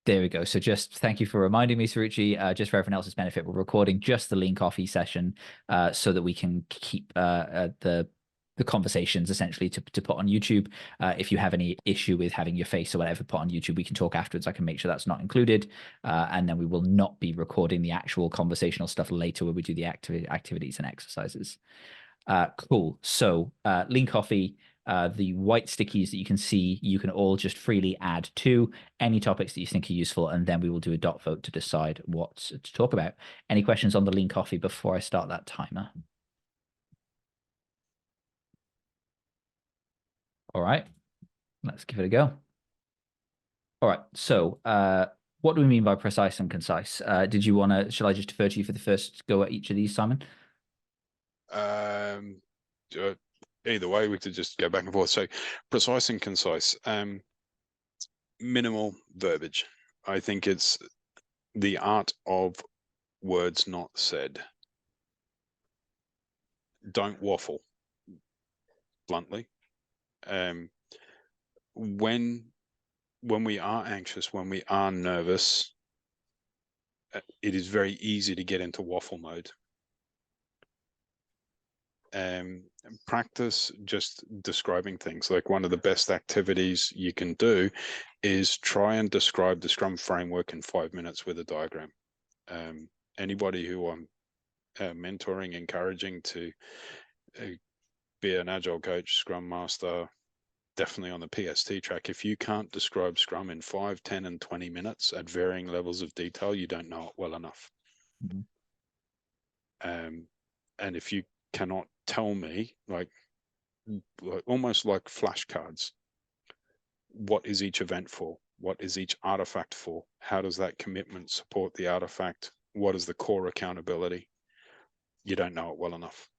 There we go. So just thank you for reminding me, Sarucci. Just for everyone else's benefit, we're recording just the Lean Coffee session so that we can keep the conversations essentially to put on YouTube. If you have any issue with having your face or whatever put on YouTube, we can talk afterwards. I can make sure that's not included. And then we will not be recording the actual conversational stuff later where we do the activities and exercises. Cool. So Lean Coffee, the white stickies that you can see, you can all just freely add to any topics that you think are useful, and then we will do a dot vote to decide what to talk about. Any questions on the Lean Coffee before I start that timer? All right, let's give it a go. All right, so what do we mean by precise and concise? Did you want to, shall I just defer to you for the first go at each of these, Simon? Either way, we could just go back and forth. So precise and concise, minimal verbiage. I think it's the art of words not said. Don't waffle, bluntly. When we are anxious, when we are nervous, it is very easy to get into waffle mode. Practice just describing things. Like, one of the best activities you can do is try and describe the Scrum framework in 5 minutes with a diagram. Anybody who I'm mentoring, encouraging to be an Agile coach, Scrum Master, definitely on the PST track, if you can't describe Scrum in 5, 10, and 20 minutes at varying levels of detail, you don't know it well enough. Mm-hmm. And if you cannot tell me, like almost like flashcards, what is each event for? What is each artifact for? How does that commitment support the artifact? What is the core accountability? You don't know it well enough.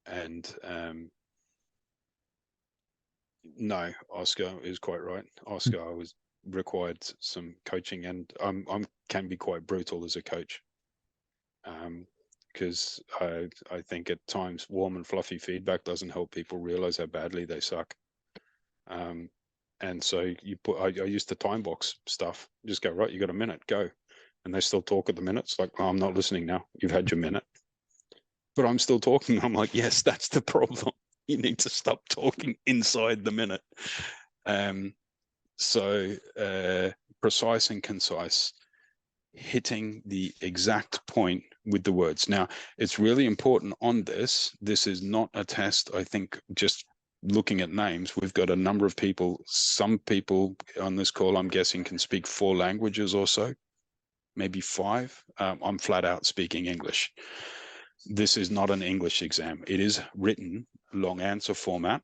And no, Oscar is quite right. Oscar was required some coaching, and can be quite brutal as a coach. Because I think at times warm and fluffy feedback doesn't help people realize how badly they suck. And so I used to time box stuff. Just go, right, you got a minute, go. And they still talk at the minutes. Like, oh, I'm not listening now. You've had your minute. But I'm still talking. I'm like, yes, that's the problem. You need to stop talking inside the minute. So precise and concise, hitting the exact point with the words. Now, it's really important on this. This is not a test. I think just looking at names, we've got a number of people. Some people on this call, I'm guessing, can speak 4 languages or so, maybe 5. I'm flat out speaking English. This is not an English exam. It is written long answer format.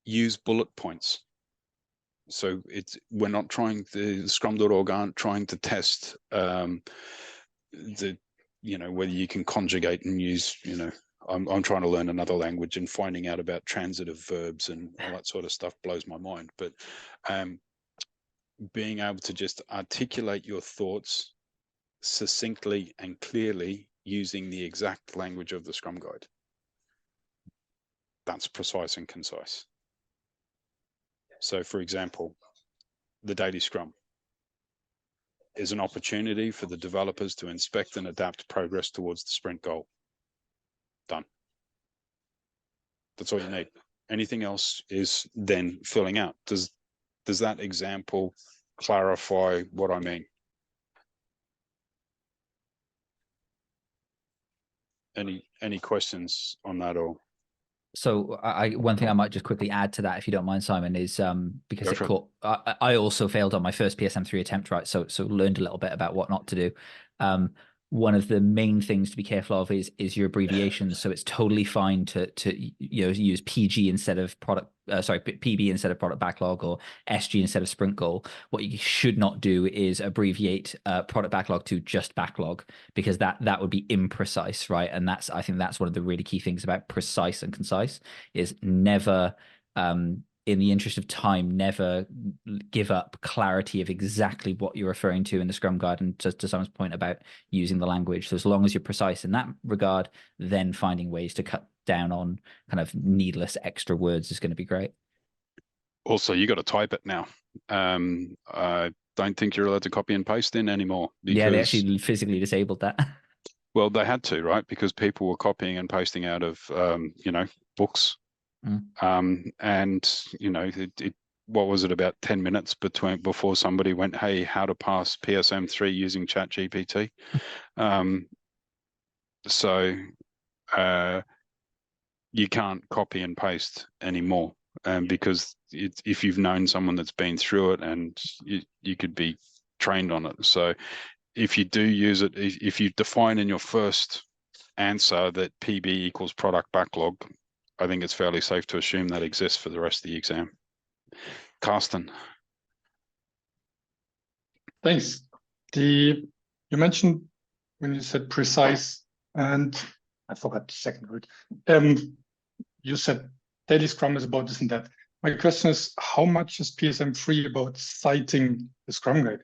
Use bullet points. So we're not trying, the Scrum.org aren't trying to test whether you can conjugate and use, I'm trying to learn another language, and finding out about transitive verbs and all that sort of stuff blows my mind. But being able to just articulate your thoughts succinctly and clearly using the exact language of the Scrum Guide. That's precise and concise. So, for example, the daily Scrum is an opportunity for the developers to inspect and adapt progress towards the sprint goal. Done. That's all you need. Anything else is then filling out. Does that example clarify what I mean? Any questions on that? Or so one thing I might just quickly add to that, if you don't mind, Simon, is because I also failed on my first PSM3 attempt, right? So learned a little bit about what not to do. One of the main things to be careful of is your abbreviations. So it's totally fine to use PG instead of PB instead of product backlog, or SG instead of sprint goal. What you should not do is abbreviate product backlog to just backlog, because that would be imprecise, right? And I think that's one of the really key things about precise and concise, is never in the interest of time, never give up clarity of exactly what you're referring to in the Scrum Guide. And to Simon's point about using the language, so as long as you're precise in that regard, then finding ways to cut down on kind of needless extra words is going to be great. Also, you got to type it now. I don't think you're allowed to copy and paste in anymore Yeah, they because, actually physically disabled that. well, they had to, right? Because people were copying and pasting out of, books. Mm. And, what was it, about 10 minutes before somebody went, hey, how to pass PSM3 using ChatGPT. So you can't copy and paste anymore, because if you've known someone that's been through it, and you could be trained on it. So if you do use it, if you define in your first answer that PB equals product backlog, I think it's fairly safe to assume that exists for the rest of the exam. Carsten. Thanks. You mentioned when you said precise, and I forgot the second word. You said daily Scrum is about this and that. My question is, how much is PSM3 about citing the Scrum Guide?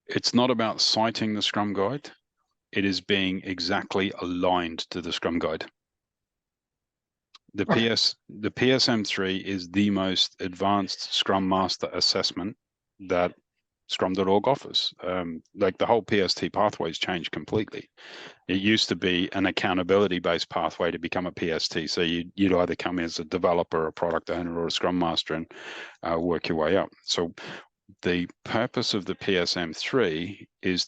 It's not about citing the Scrum Guide. It is being exactly aligned to the Scrum Guide. The PSM3 is the most advanced Scrum Master assessment that Scrum.org offers. Like the whole PST pathway's changed completely. It used to be an accountability-based pathway to become a PST. So you'd either come in as a developer, a product owner, or a Scrum Master and work your way up. So the purpose of the PSM3 is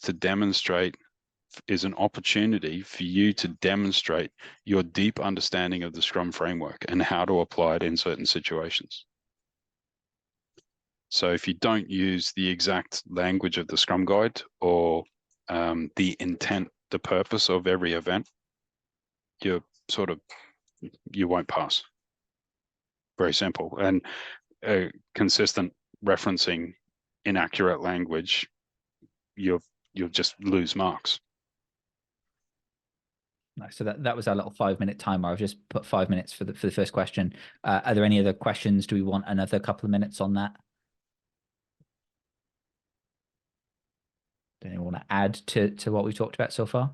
an opportunity for you to demonstrate your deep understanding of the Scrum framework and how to apply it in certain situations. So if you don't use the exact language of the Scrum Guide or the intent, the purpose of every event, you won't pass. Very simple. And consistent referencing inaccurate language, you'll just lose marks. Nice. So that was our little 5-minute timer. I've just put 5 minutes for the first question. Are there any other questions? Do we want another couple of minutes on that? Do anyone want to add to what we've talked about so far?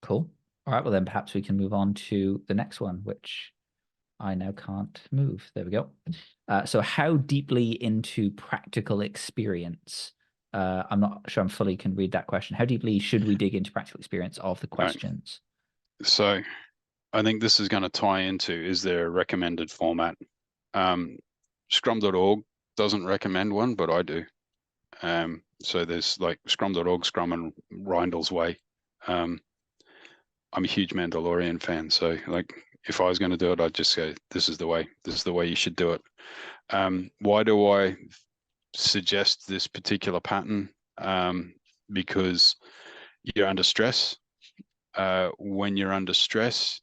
Cool. All right, well then perhaps we can move on to the next one, which I now can't move. There we go. So how deeply into practical experience? I'm not sure I'm fully can read that question. How deeply should we dig into practical experience of the questions? Right. So I think this is going to tie into, is there a recommended format? Scrum.org doesn't recommend one, but I do. So there's like Scrum.org, Scrum and Reindl's Way. I'm a huge Mandalorian fan. So like if I was going to do it, I'd just say, this is the way you should do it. Why do I suggest this particular pattern? Because you're under stress. When you're under stress,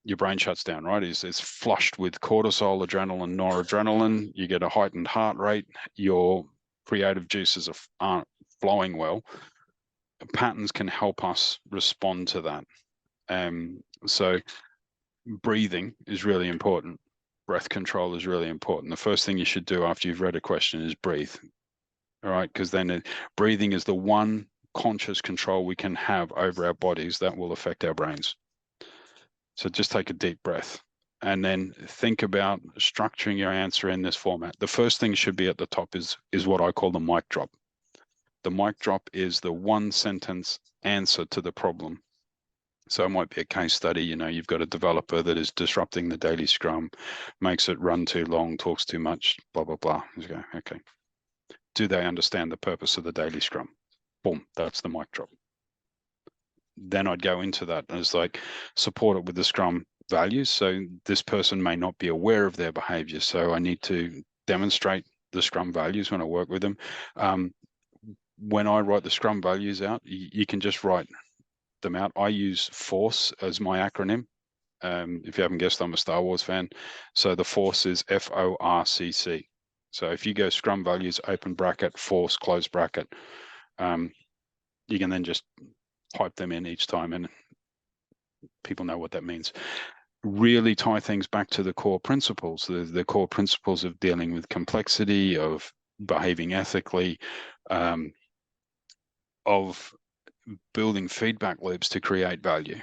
your brain shuts down, right? It's flushed with cortisol, adrenaline, noradrenaline. You get a heightened heart rate. Your creative juices aren't flowing well. Patterns can help us respond to that. So breathing is really important. Breath control is really important. The first thing you should do after you've read a question is breathe. All right, because then breathing is the one conscious control we can have over our bodies that will affect our brains. So just take a deep breath and then think about structuring your answer in this format. The first thing should be at the top is what I call the mic drop. The mic drop is the one sentence answer to the problem. So it might be a case study, you've got a developer that is disrupting the daily Scrum, makes it run too long, talks too much, blah, blah, blah. You go, okay. Do they understand the purpose of the daily Scrum? Boom, that's the mic drop. Then I'd go into that as like support it with the Scrum values. So this person may not be aware of their behavior. So I need to demonstrate the Scrum values when I work with them. When I write the Scrum values out, you can just write them out. I use FORCE as my acronym. If you haven't guessed, I'm a Star Wars fan. So the FORCE is FORCC. So if you go Scrum values, open bracket, FORCE, close bracket, you can then just type them in each time and people know what that means. Really tie things back to the core principles, the core principles of dealing with complexity, of behaving ethically, of building feedback loops to create value.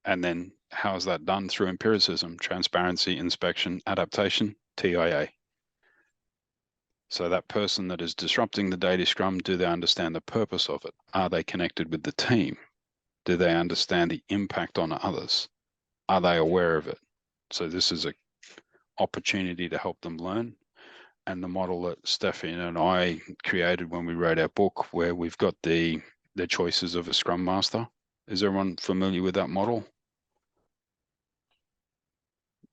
And then how's that done? Through empiricism, transparency, inspection, adaptation, TIA. So that person that is disrupting the daily scrum, do they understand the purpose of it? Are they connected with the team? Do they understand the impact on others? Are they aware of it? So this is an opportunity to help them learn. And the model that Stephanie and I created when we wrote our book, where we've got the choices of a Scrum Master. Is everyone familiar with that model?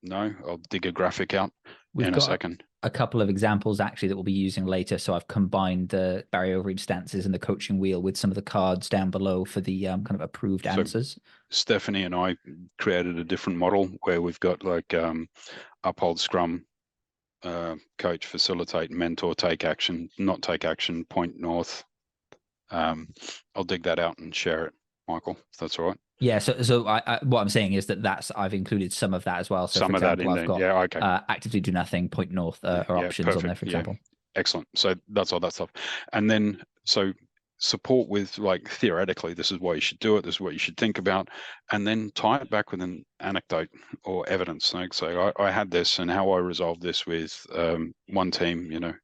No? I'll dig a graphic out in a second. A couple of examples actually that we'll be using later. So I've combined the barrier overreach stances and the coaching wheel with some of the cards down below for the kind of approved answers. Stephanie and I created a different model where we've got like uphold Scrum, coach, facilitate, mentor, take action, not take action, point north. I'll dig that out and share it, Michael, if that's all right. Yeah, so I what I'm saying is that I've included some of that as well. So some for example, of that in I've got yeah, okay. Actively do nothing, point north are options perfect. on there, for example. Excellent. So that's all that stuff. And then so support with, like, theoretically, this is why you should do it, this is what you should think about, and then tie it back with an anecdote or evidence. Like, so I had this, and how I resolved this with one team, you know,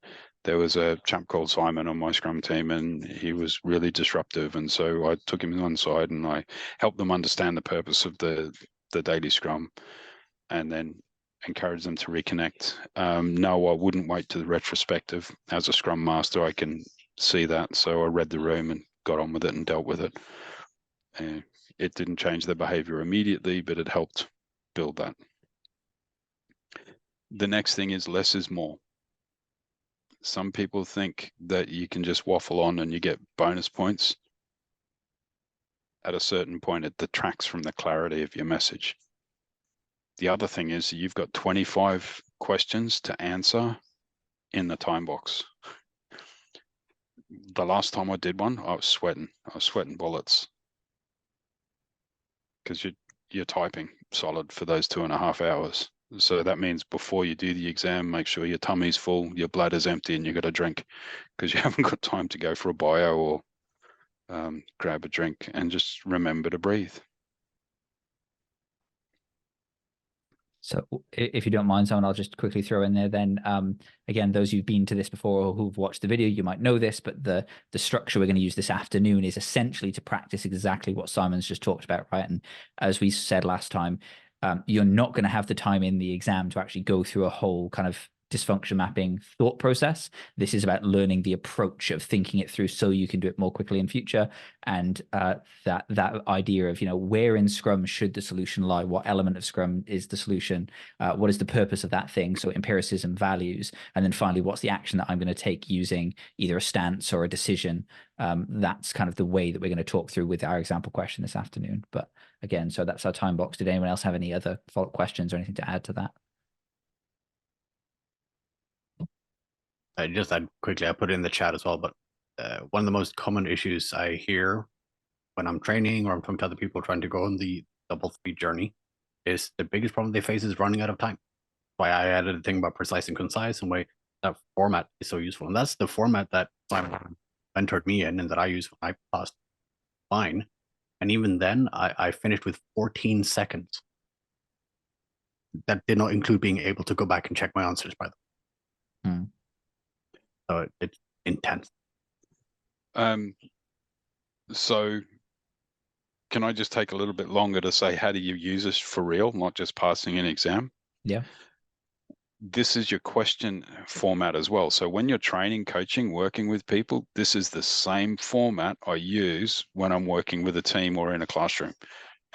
there was a chap called Simon on my Scrum team, and he was really disruptive. And so I took him on side and I helped them understand the purpose of the daily Scrum, and then encourage them to reconnect. No, I wouldn't wait to the retrospective. As a Scrum Master, I can see that. So I read the room and got on with it and dealt with it. It didn't change their behavior immediately, but it helped build that. The next thing is less is more. Some people think that you can just waffle on and you get bonus points. At a certain point, it detracts from the clarity of your message. The other thing is you've got 25 questions to answer in the time box. The last time I did one, I was sweating bullets, because you're typing solid for those 2.5 hours. So that means before you do the exam, make sure your tummy's full, your bladder's empty, and you got a drink, because you haven't got time to go for a bio or grab a drink. And just remember to breathe. So if you don't mind, Simon, I'll just quickly throw in there then. Again, those who've been to this before or who've watched the video, you might know this, but the structure we're going to use this afternoon is essentially to practice exactly what Simon's just talked about, right? And as we said last time, you're not going to have the time in the exam to actually go through a whole kind of dysfunction mapping thought process. This is about learning the approach of thinking it through so you can do it more quickly in future. And that idea of, you know, where in Scrum should the solution lie? What element of Scrum is the solution? What is the purpose of that thing? So empiricism, values, and then finally, what's the action that I'm going to take using either a stance or a decision? That's kind of the way that we're going to talk through with our example question this afternoon. But again, so that's our time box. Did anyone else have any other follow-up questions or anything to add to that? I just add quickly, I put it in the chat as well, but one of the most common issues I hear when I'm training or I'm talking to other people trying to go on the double speed journey is the biggest problem they face is running out of time. Why I added a thing about precise and concise, and why that format is so useful. And that's the format that Simon mentored me in and that I use for my past line. And even then, I finished with 14 seconds. That did not include being able to go back and check my answers, by the way. So it's intense. So can I just take a little bit longer to say, how do you use this for real, not just passing an exam? Yeah. This is your question format as well. So when you're training, coaching, working with people, this is the same format I use when I'm working with a team or in a classroom.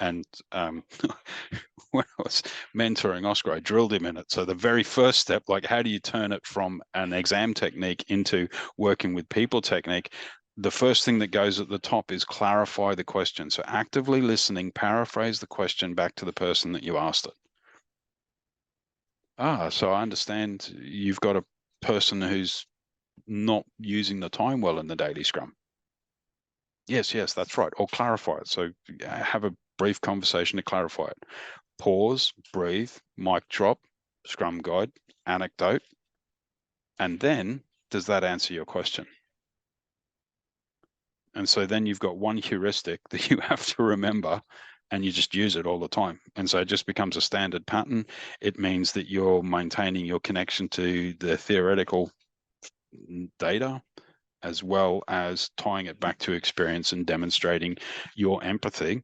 And when I was mentoring Oscar, I drilled him in it. So the very first step, like, how do you turn it from an exam technique into working with people technique? The first thing that goes at the top is clarify the question. So actively listening, paraphrase the question back to the person that you asked it. So I understand you've got a person who's not using the time well in the daily Scrum. Yes, that's right. Or clarify it. So have a brief conversation to clarify it. Pause, breathe, mic drop, Scrum guide, anecdote. And then, does that answer your question? And so then you've got one heuristic that you have to remember and you just use it all the time. And so it just becomes a standard pattern. It means that you're maintaining your connection to the theoretical data, as well as tying it back to experience and demonstrating your empathy,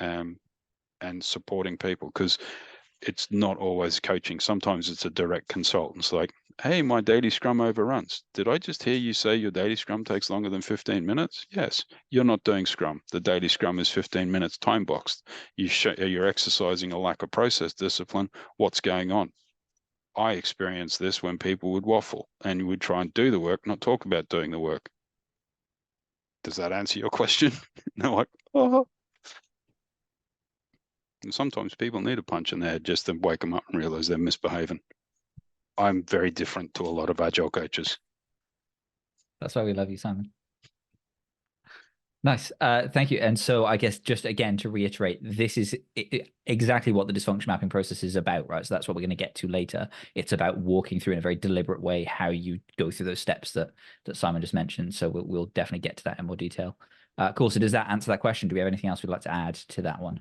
and supporting people, because it's not always coaching. Sometimes it's a direct consult. It's like, hey, my daily scrum overruns. Did I just hear you say your daily scrum takes longer than 15 minutes? Yes, you're not doing scrum. The daily scrum is 15 minutes time boxed. You're exercising a lack of process discipline. What's going on? I experienced this when people would waffle and would try and do the work, not talk about doing the work. Does that answer your question? They're like, oh. And sometimes people need a punch in the head just to wake them up and realize they're misbehaving. I'm very different to a lot of agile coaches. That's why we love you, Simon. Nice. Thank you. And so I guess just again to reiterate, this is exactly what the dysfunction mapping process is about, right? So that's what we're going to get to later. It's about walking through in a very deliberate way how you go through those steps that Simon just mentioned. So we'll definitely get to that in more detail. Cool. So does that answer that question? Do we have anything else we'd like to add to that one?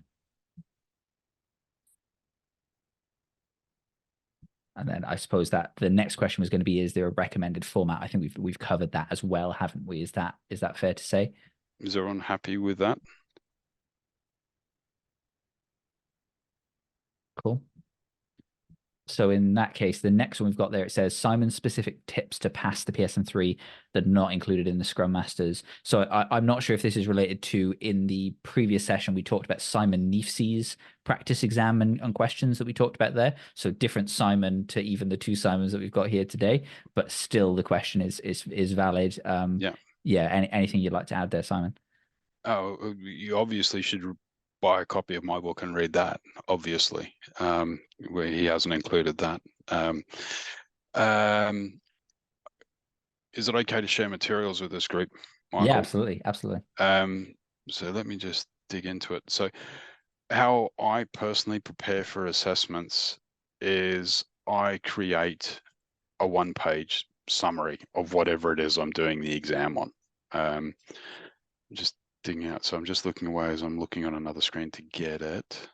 And then I suppose that the next question was going to be, is there a recommended format? I think we've covered that as well, haven't we? Is that fair to say? Is everyone happy with that? Cool. So in that case, the next one we've got there, it says Simon's specific tips to pass the PSM3 that are not included in the Scrum Masters. So I'm not sure if this is related to, in the previous session, we talked about Simon Neefsey's practice exam and questions that we talked about there. So different Simon to even the two Simons that we've got here today, but still the question is valid. Yeah. Anything you'd like to add there, Simon? Oh, you obviously should buy a copy of my book and read that, obviously, where he hasn't included that. Is it okay to share materials with this group, Michael? Yeah, absolutely. So let me just dig into it. So how I personally prepare for assessments is I create a one-page summary of whatever it is I'm doing the exam on. Just digging out. So I'm just looking away as I'm looking on another screen to get it.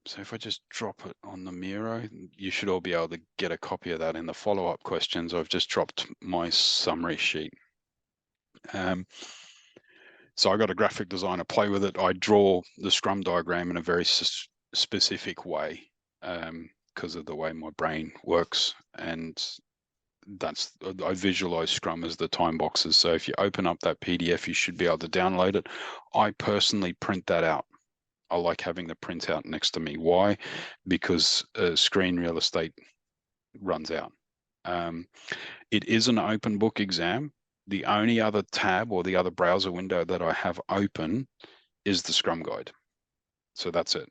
So if I just drop it on the Miro, you should all be able to get a copy of that in the follow-up questions. I've just dropped my summary sheet. So I got a graphic designer play with it. I draw the Scrum diagram in a very specific way because of the way my brain works. And I visualize Scrum as the time boxes. So if you open up that PDF, you should be able to download it. I personally print that out. I like having the printout next to me. Why? Because screen real estate runs out. It is an open book exam. The only other tab or the other browser window that I have open is the Scrum Guide. So that's it.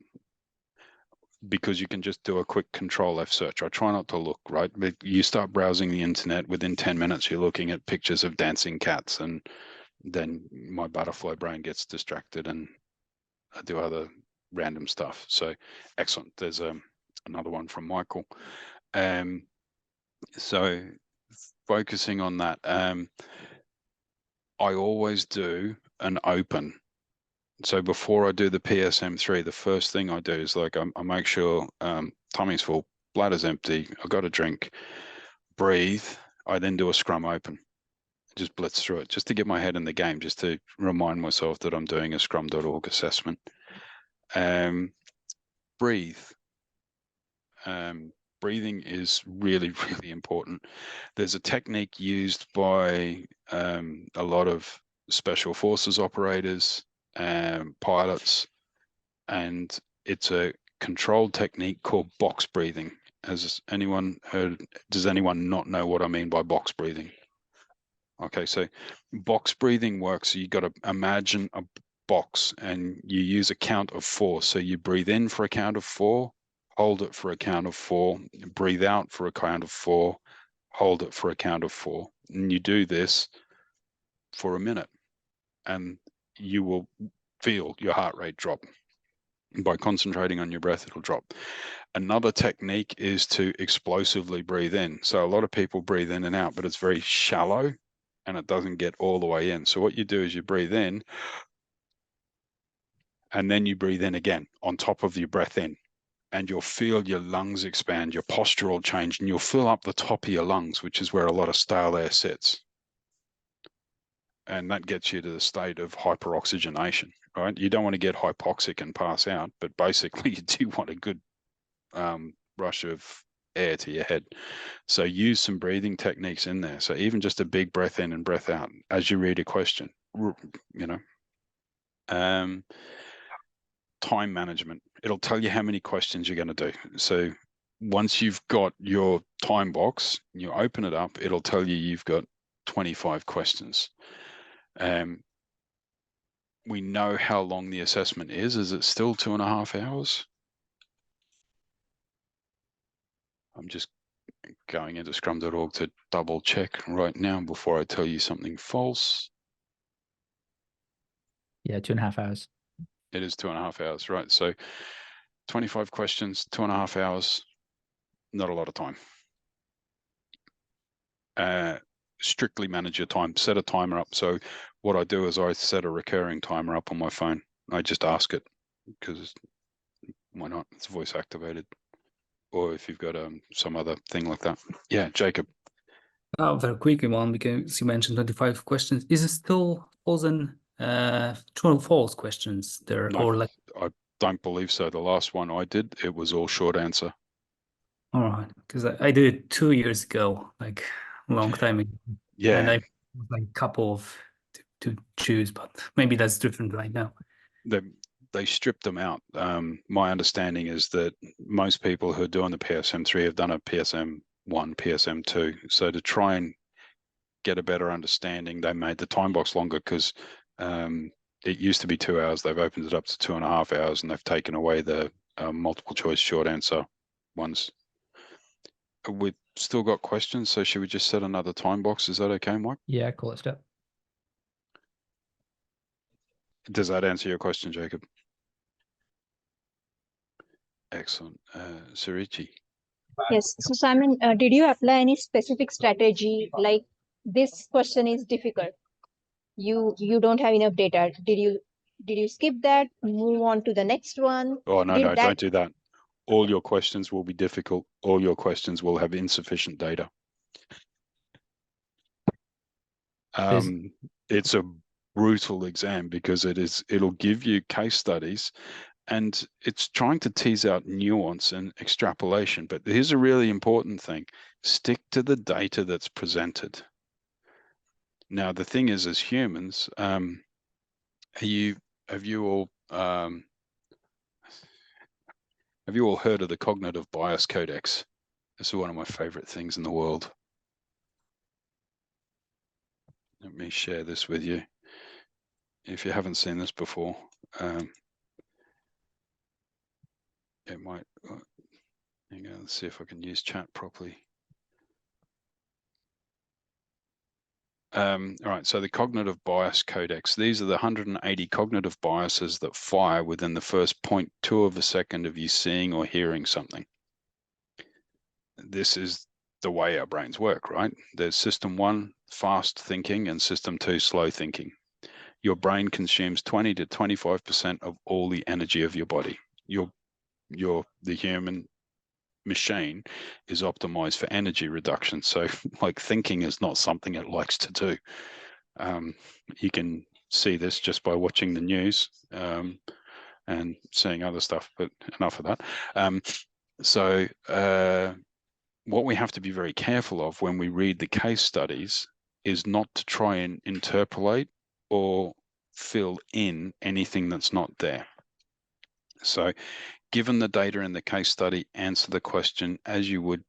Because you can just do a quick Control F search. I try not to look, right? But you start browsing the internet, within 10 minutes, you're looking at pictures of dancing cats, and then my butterfly brain gets distracted and I do other random stuff. So excellent. There's another one from Michael. So focusing on that, I always do an open. So before I do the PSM3, the first thing I do is like I make sure tummy's full, bladder's empty, I've got a drink, breathe. I then do a Scrum open, just blitz through it, just to get my head in the game, just to remind myself that I'm doing a scrum.org assessment. Breathe. Breathing is really, really important. There's a technique used by a lot of special forces operators, pilots, and it's a controlled technique called box breathing. Has anyone heard? Does anyone not know what I mean by box breathing? Okay, so box breathing works. So you got to imagine a box and you use a count of 4. So you breathe in for a count of 4, hold it for a count of 4, breathe out for a count of 4, hold it for a count of 4. And you do this for a minute and you will feel your heart rate drop. By concentrating on your breath, it'll drop. Another technique is to explosively breathe in. So a lot of people breathe in and out, but it's very shallow. and it doesn't get all the way in. So what you do is you breathe in, and then you breathe in again on top of your breath in, and you'll feel your lungs expand, your posture will change, and you'll fill up the top of your lungs, which is where a lot of stale air sits. And that gets you to the state of hyperoxygenation, right? You don't want to get hypoxic and pass out, but basically you do want a good rush of air to your head. So use some breathing techniques in there. So even just a big breath in and breath out as you read a question, you know. Time management. It'll tell you how many questions you're going to do. So once you've got your time box, you open it up, it'll tell you you've got 25 questions. We know how long the assessment is. Is it still 2.5 hours? I'm just going into scrum.org to double check right now before I tell you something false. Yeah, 2.5 hours. It is 2.5 hours, right? So 25 questions, 2.5 hours, not a lot of time. Strictly manage your time, set a timer up. So what I do is I set a recurring timer up on my phone. I just ask it, because why not? It's voice activated. Or if you've got some other thing like that. Yeah, Jacob. Very quickly one, because you mentioned 25 questions. Is it still frozen true or false questions there? No, or like? I don't believe so. The last one I did, it was all short answer. All right, because I did it 2 years ago, like a long time ago. Yeah. And I like a couple of to choose, but maybe that's different right now. They stripped them out. My understanding is that most people who are doing the PSM3 have done a PSM1, PSM2. So to try and get a better understanding, they made the time box longer, because it used to be 2 hours. They've opened it up to 2.5 hours, and they've taken away the multiple choice short answer ones. We've still got questions, so should we just set another time box? Is that okay, Mike? Yeah, call it step. Does that answer your question, Jacob? Excellent. Surichi. Yes. So Simon, did you apply any specific strategy? Like, this question is difficult. You don't have enough data. Did you skip that? Move on to the next one? Oh, no, don't do that. All your questions will be difficult. All your questions will have insufficient data. It's a brutal exam, because it'll give you case studies, and it's trying to tease out nuance and extrapolation. But here's a really important thing: stick to the data that's presented. Now, the thing is, as humans, have you all heard of the cognitive bias codex? This is one of my favorite things in the world. Let me share this with you. If you haven't seen this before, it might. Hang on, let's see if I can use chat properly. All right, so the cognitive bias codex. These are the 180 cognitive biases that fire within the first 0.2 of a second of you seeing or hearing something. This is the way our brains work, right? There's system 1, fast thinking, and system 2, slow thinking. Your brain consumes 20 to 25% of all the energy of your body. The human machine is optimized for energy reduction. So like, thinking is not something it likes to do. You can see this just by watching the news and seeing other stuff, but enough of that. What we have to be very careful of when we read the case studies is not to try and interpolate or fill in anything that's not there. So given the data in the case study, answer the question as you would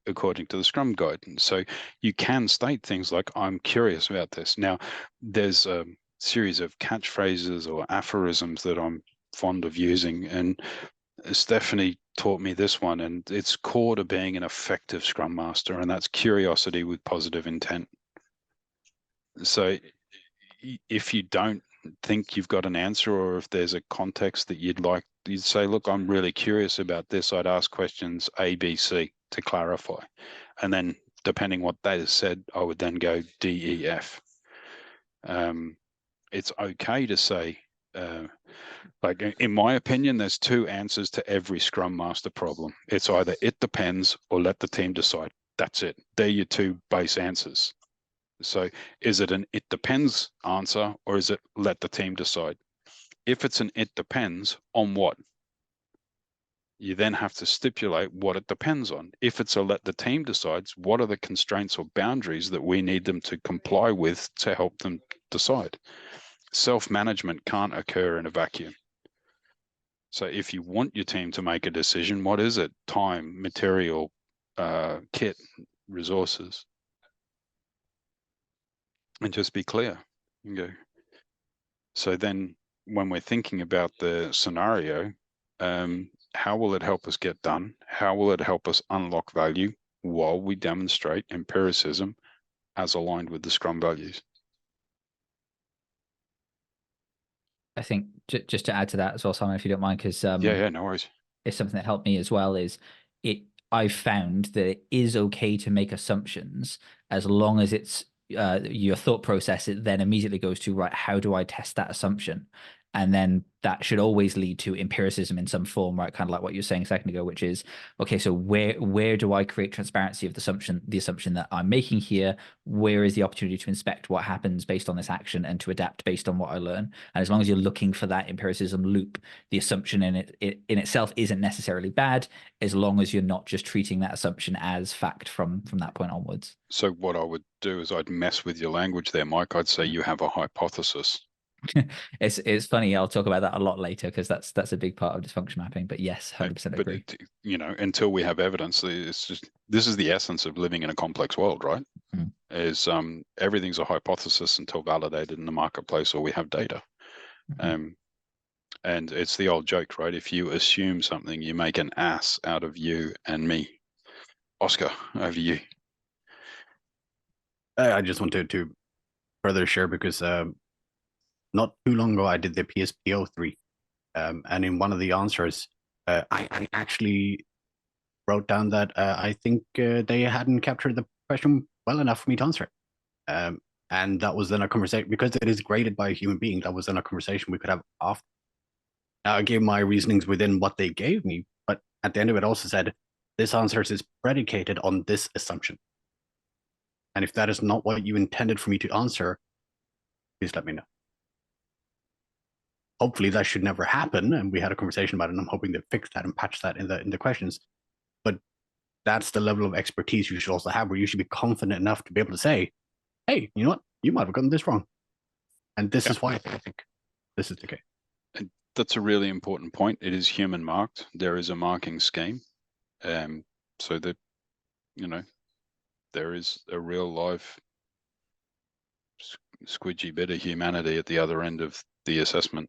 according to the Scrum Guide. So you can state things like, I'm curious about this. Now, there's a series of catchphrases or aphorisms that I'm fond of using, and Stephanie taught me this one, and it's core to being an effective Scrum Master, and that's curiosity with positive intent. So if you don't think you've got an answer, or if there's a context that you'd say, look, I'm really curious about this, I'd ask questions A, B, C to clarify. And then depending what they said, I would then go D, E, F. It's okay to say, like in my opinion, there's two answers to every Scrum Master problem. It's either it depends or let the team decide. That's it. They're your two base answers. So is it an it depends answer, or is it let the team decide? If it's an it depends on what, you then have to stipulate what it depends on. If it's a let the team decides, what are the constraints or boundaries that we need them to comply with to help them decide? Self-management can't occur in a vacuum. So if you want your team to make a decision, what is it? Time, material, kit, resources. And just be clear and go. So then when we're thinking about the scenario, how will it help us get done? How will it help us unlock value while we demonstrate empiricism as aligned with the Scrum values? I think just to add to that as well, Simon, if you don't mind, because yeah, no worries. It's something that helped me as well. I've found that it is okay to make assumptions as long as it's your thought process. It then immediately goes to, right, how do I test that assumption? And then that should always lead to empiricism in some form, right? Kind of like what you were saying a second ago, which is, okay, so where do I create transparency of the assumption that I'm making here? Where is the opportunity to inspect what happens based on this action and to adapt based on what I learn? And as long as you're looking for that empiricism loop, the assumption in itself isn't necessarily bad, as long as you're not just treating that assumption as fact from that point onwards. So what I would do is I'd mess with your language there, Mike. I'd say you have a hypothesis. It's funny. I'll talk about that a lot later because that's a big part of dysfunction mapping. But yes, 100% agree. Until we have evidence, it's just this is the essence of living in a complex world, right? Is everything's a hypothesis until validated in the marketplace or we have data. And it's the old joke, right? If you assume something, you make an ass out of you and me. Oscar, over to you. I just wanted to further share because not too long ago I did the PSPO3, and in one of the answers, I actually wrote down that I think they hadn't captured the question well enough for me to answer it. And that was then a conversation, because it is graded by a human being, that was then a conversation we could have after. Now, I gave my reasonings within what they gave me, but at the end of it also said, this answer is predicated on this assumption. And if that is not what you intended for me to answer, please let me know. Hopefully that should never happen, and we had a conversation about it, and I'm hoping to fix that and patch that in the questions. But that's the level of expertise you should also have, where you should be confident enough to be able to say, hey, you know what, you might have gotten this wrong, and this is why I think this is the case. And that's a really important point. It is human marked. There is a marking scheme, so that there is a real life squidgy bit of humanity at the other end of the assessment.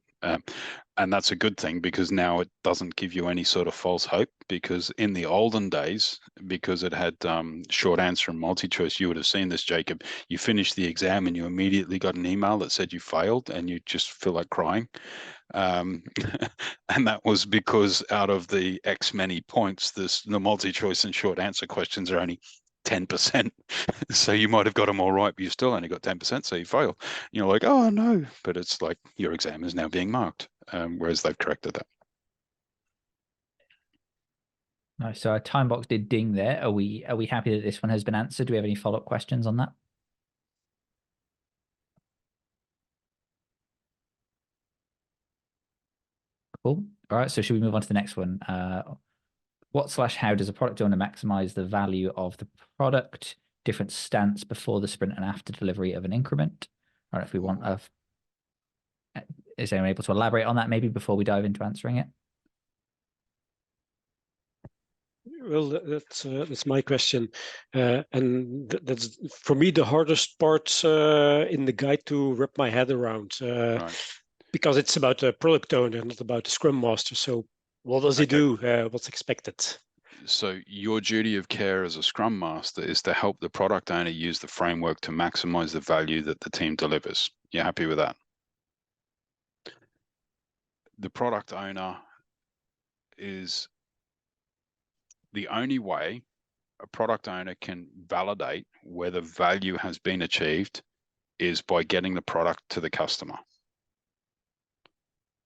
And that's a good thing, because now it doesn't give you any sort of false hope, because in the olden days, because it had short answer and multi-choice, you would have seen this, Jacob. You finished the exam and you immediately got an email that said you failed and you just feel like crying. And that was because out of the X many points, the multi-choice and short answer questions are only 10%. So you might have got them all right, but you still only got 10%, so you fail. You're like, oh no, but it's like your exam is now being marked, whereas they've corrected that. Nice. So our time box did ding there. Are we happy that this one has been answered? Do we have any follow-up questions on that? Cool. All right. So should we move on to the next one? What/how does a product owner maximize the value of the product? Different stance before the sprint and after delivery of an increment. All right. If we want is anyone able to elaborate on that maybe before we dive into answering it? Well, that's my question, and that's for me the hardest part in the guide to wrap my head around, Right. because it's about a product owner, not about a Scrum Master. So, what does he do? What's expected? So your duty of care as a Scrum Master is to help the product owner use the framework to maximize the value that the team delivers. You happy with that? The product owner is the only way a product owner can validate whether value has been achieved is by getting the product to the customer.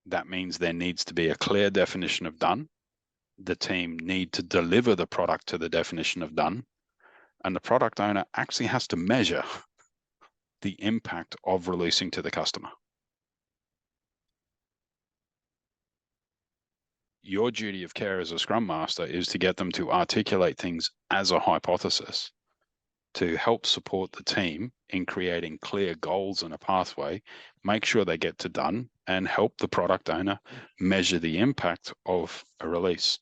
That means there needs to be a clear definition of done. The team need to deliver the product to the definition of done. And the product owner actually has to measure the impact of releasing to the customer. Your duty of care as a Scrum Master is to get them to articulate things as a hypothesis, to help support the team in creating clear goals and a pathway, make sure they get to done, and help the product owner measure the impact of a release.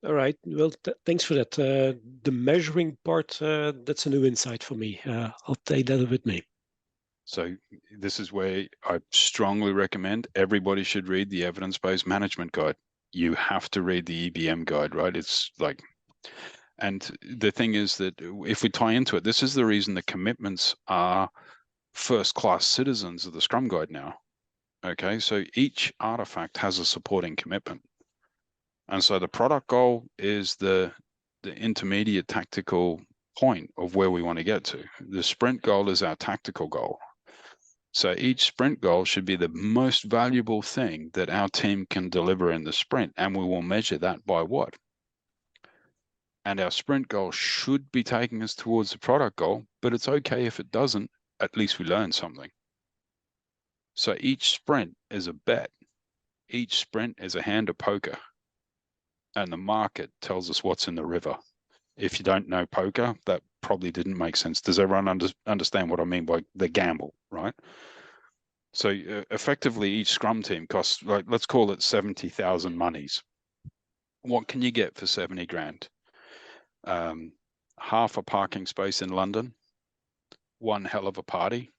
All right. Well, thanks for that. The measuring part, that's a new insight for me. I'll take that with me. So this is where I strongly recommend everybody should read the evidence-based management guide. You have to read the EBM guide, right? It's like, and the thing is that if we tie into it, this is the reason the commitments are first-class citizens of the Scrum Guide now. Okay, so each artifact has a supporting commitment. And so the product goal is the intermediate tactical point of where we want to get to. The sprint goal is our tactical goal. So each sprint goal should be the most valuable thing that our team can deliver in the sprint, and we will measure that by what? And our sprint goal should be taking us towards the product goal, but it's okay if it doesn't, at least we learn something. So each sprint is a bet. Each sprint is a hand of poker. And the market tells us what's in the river. If you don't know poker, that probably didn't make sense. Does everyone understand what I mean by the gamble, right? So effectively, each Scrum team costs, like, let's call it 70,000 monies. What can you get for 70 grand? Half a parking space in London, one hell of a party,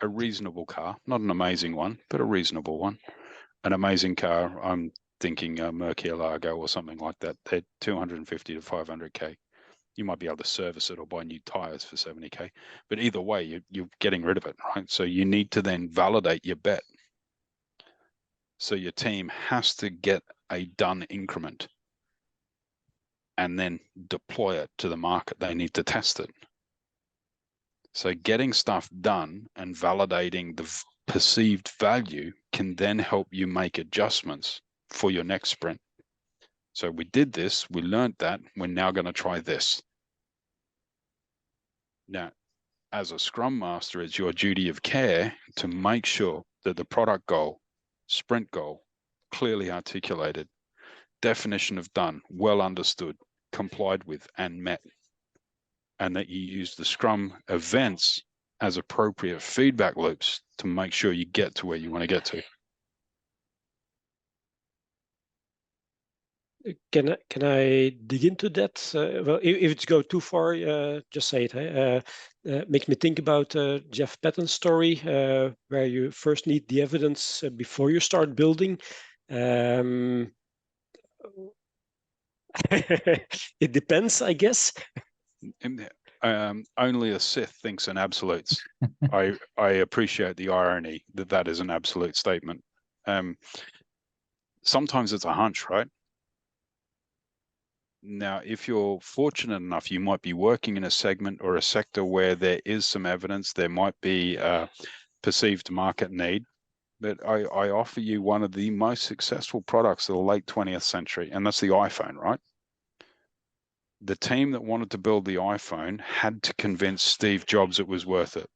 a reasonable car, not an amazing one, but a reasonable one. An amazing car, I'm thinking Murcielago or something like that. They're 250 to 500K. You might be able to service it or buy new tires for 70K. But either way, you're getting rid of it, right? So you need to then validate your bet. So your team has to get a done increment and then deploy it to the market. They need to test it. So getting stuff done and validating the perceived value can then help you make adjustments for your next sprint. So we did this, we learned that, we're now going to try this. Now, as a Scrum Master, it's your duty of care to make sure that the product goal, sprint goal, clearly articulated, definition of done, well understood, complied with, and met. And that you use the Scrum events as appropriate feedback loops to make sure you get to where you want to get to. Can I dig into that? Well, if it's go too far, just say it. Makes me think about Jeff Patton's story, where you first need the evidence before you start building. It depends, I guess. Only a Sith thinks in absolutes. I appreciate the irony that is an absolute statement. Sometimes it's a hunch, right? Now, if you're fortunate enough, you might be working in a segment or a sector where there is some evidence, there might be a perceived market need. But I offer you one of the most successful products of the late 20th century, and that's the iPhone, right? The team that wanted to build the iPhone had to convince Steve Jobs it was worth it.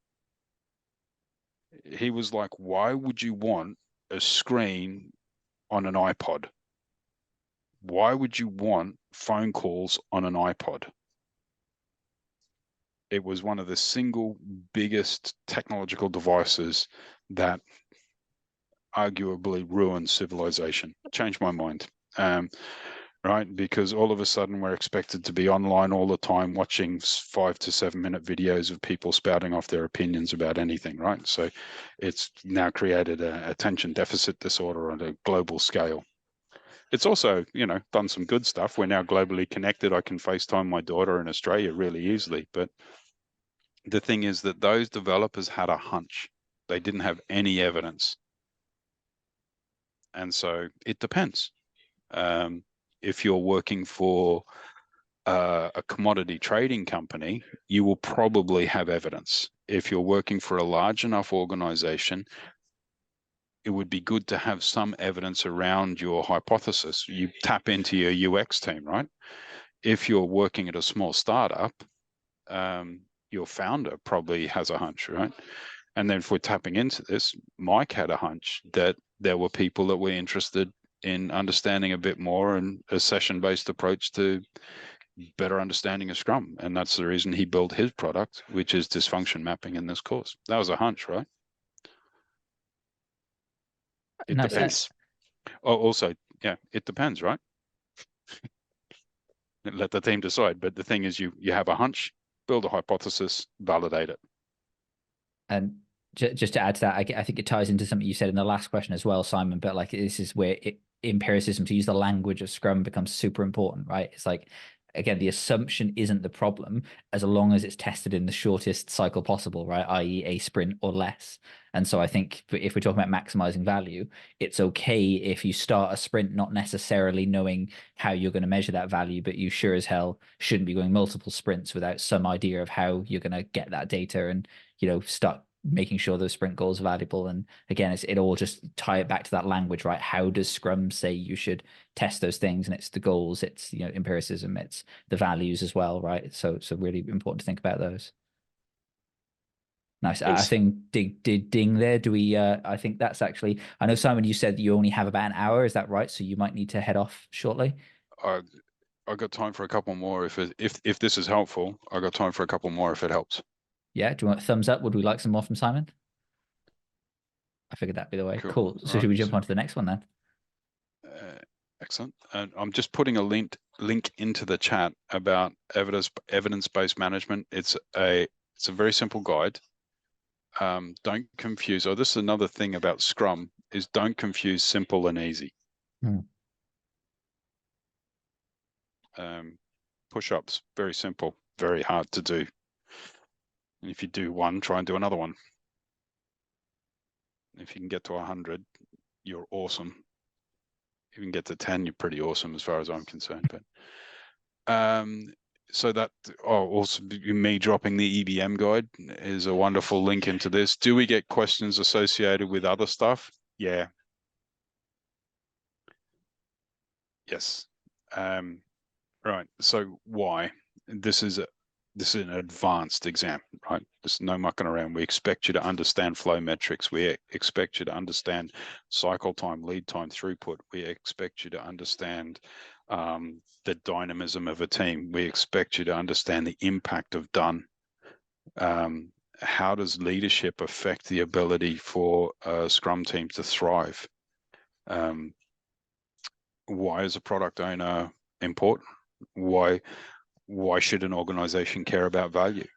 He was like, why would you want a screen on an iPod? Why would you want phone calls on an iPod? It was one of the single biggest technological devices that arguably ruined civilization. Changed my mind, right? Because all of a sudden we're expected to be online all the time watching 5 to 7 minute videos of people spouting off their opinions about anything, right? So it's now created an attention deficit disorder on a global scale. It's also, done some good stuff. We're now globally connected. I can FaceTime my daughter in Australia really easily. But the thing is that those developers had a hunch. They didn't have any evidence. And so it depends. If you're working for a commodity trading company, you will probably have evidence. If you're working for a large enough organization, it would be good to have some evidence around your hypothesis. You tap into your UX team, right? If you're working at a small startup, your founder probably has a hunch, right? And then if we're tapping into this, Mike had a hunch that there were people that were interested in understanding a bit more and a session-based approach to better understanding of Scrum. And that's the reason he built his product, which is dysfunction mapping in this course. That was a hunch, right? It Nice. depends. Oh, also, yeah, it depends, right? Let the team decide. But the thing is, you have a hunch, build a hypothesis, validate it. And just to add to that, I think it ties into something you said in the last question as well, Simon, but like this is where empiricism, to use the language of Scrum, becomes super important, right? It's like, again, the assumption isn't the problem as long as it's tested in the shortest cycle possible, right? i.e. a sprint or less. And so I think if we're talking about maximizing value, it's okay if you start a sprint not necessarily knowing how you're going to measure that value, but you sure as hell shouldn't be going multiple sprints without some idea of how you're going to get that data and, you know, start making sure those sprint goals are valuable. And again, it all just tie it back to that language, right? How does Scrum say you should test those things? And it's the goals, it's, you know, empiricism, it's the values as well, right? So really important to think about those. Nice. I think ding there. Do we? I think that's actually. I know, Simon, you said you only have about an hour. Is that right? So you might need to head off shortly. I got time for a couple more. If this is helpful, I got time for a couple more if it helps. Yeah. Do you want a thumbs up? Would we like some more from Simon? I figured that'd be the way. Cool. So should we jump on to the next one then? Excellent. And I'm just putting a link into the chat about evidence-based management. It's a very simple guide. Don't confuse. Oh, this is another thing about Scrum is don't confuse simple and easy. Push-ups, very simple, very hard to do. And if you do one, try and do another one. If you can get to 100, you're awesome. If you can get to 10, you're pretty awesome as far as I'm concerned. But so that also me dropping the EBM guide is a wonderful link into this. Do we get questions associated with other stuff? Yeah. Yes. Right. So why? This is an advanced exam, right? There's no mucking around. We expect you to understand flow metrics. We expect you to understand cycle time, lead time, throughput. We expect you to understand the dynamism of a team. We expect you to understand the impact of done. How does leadership affect the ability for a Scrum team to thrive? Why is a product owner important? Why should an organization care about value?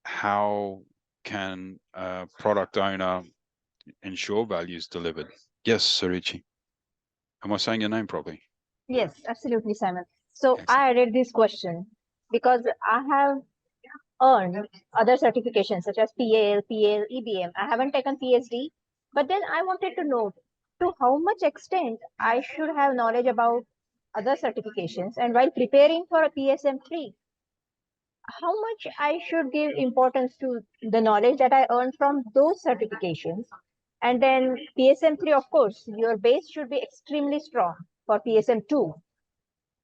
How can a product owner ensure value is delivered? Yes, Surichi. Am I saying your name properly? Yes, absolutely, Simon. So Excellent. I added this question because I have earned other certifications such as PAL, PL, EBM. I haven't taken PSD, but then I wanted to know to how much extent I should have knowledge about other certifications, and while preparing for a PSM3, how much I should give importance to the knowledge that I earned from those certifications. And then PSM3, of course, your base should be extremely strong for PSM2.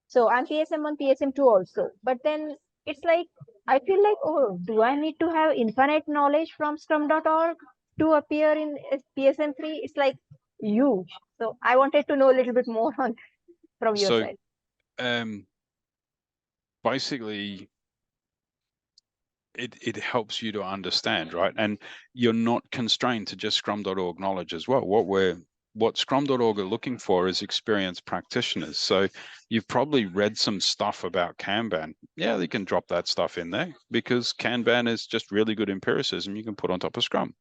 So I'm PSM1, PSM2 also. But then it's like, I feel like, oh, do I need to have infinite knowledge from scrum.org to appear in PSM3? It's like huge. So I wanted to know a little bit more on from your side. Basically, it helps you to understand, right? And you're not constrained to just scrum.org knowledge as well. What scrum.org are looking for is experienced practitioners. So you've probably read some stuff about Kanban. Yeah, they can drop that stuff in there because Kanban is just really good empiricism you can put on top of Scrum.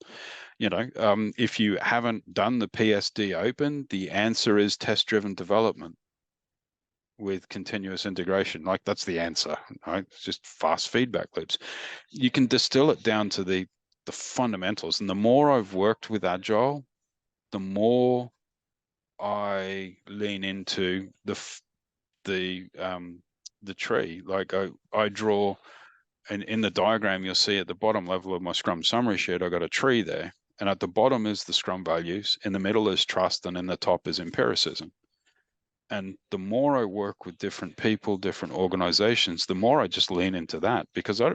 You know, if you haven't done the PSD Open, the answer is test-driven development with continuous integration. Like, that's the answer, right? It's just fast feedback loops. You can distill it down to the fundamentals. And the more I've worked with Agile, the more I lean into the tree. Like I draw, and in the diagram you'll see at the bottom level of my Scrum summary sheet, I got a tree there, and at the bottom is the Scrum values, in the middle is trust, and in the top is empiricism. And the more I work with different people, different organizations, the more I just lean into that, because I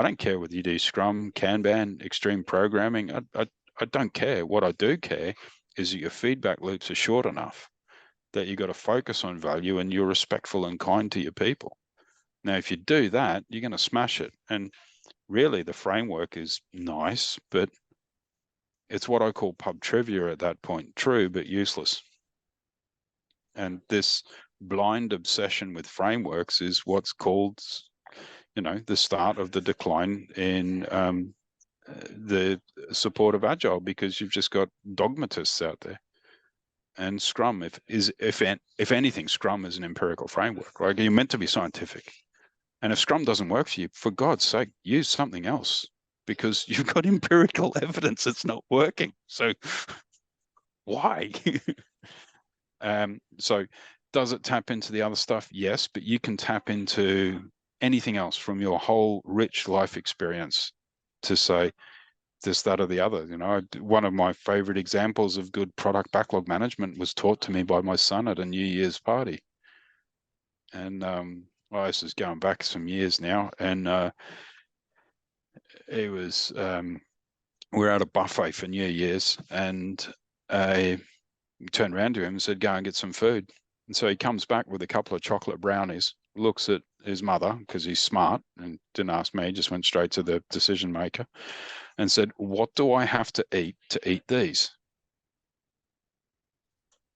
don't care whether you do Scrum, Kanban, extreme programming. I don't care. What I do care is that your feedback loops are short enough that you got to focus on value and you're respectful and kind to your people. Now, if you do that, you're going to smash it. And really, the framework is nice, but it's what I call pub trivia at that point. True, but useless. And this blind obsession with frameworks is what's called, the start of the decline in the support of Agile, because you've just got dogmatists out there. And Scrum, if anything, Scrum is an empirical framework. Like, you're meant to be scientific. And if Scrum doesn't work for you, for God's sake, use something else, because you've got empirical evidence it's not working. So why? So does it tap into the other stuff? Yes, but you can tap into anything else from your whole rich life experience to say this, that, or the other. One of my favorite examples of good product backlog management was taught to me by my son at a New Year's party. And well, this is going back some years now, and it was we're at a buffet for New Year's, and I turned around to him and said, "Go and get some food." And so he comes back with a couple of chocolate brownies, looks at his mother, because he's smart and didn't ask me, just went straight to the decision maker, and said, "What do I have to eat these?"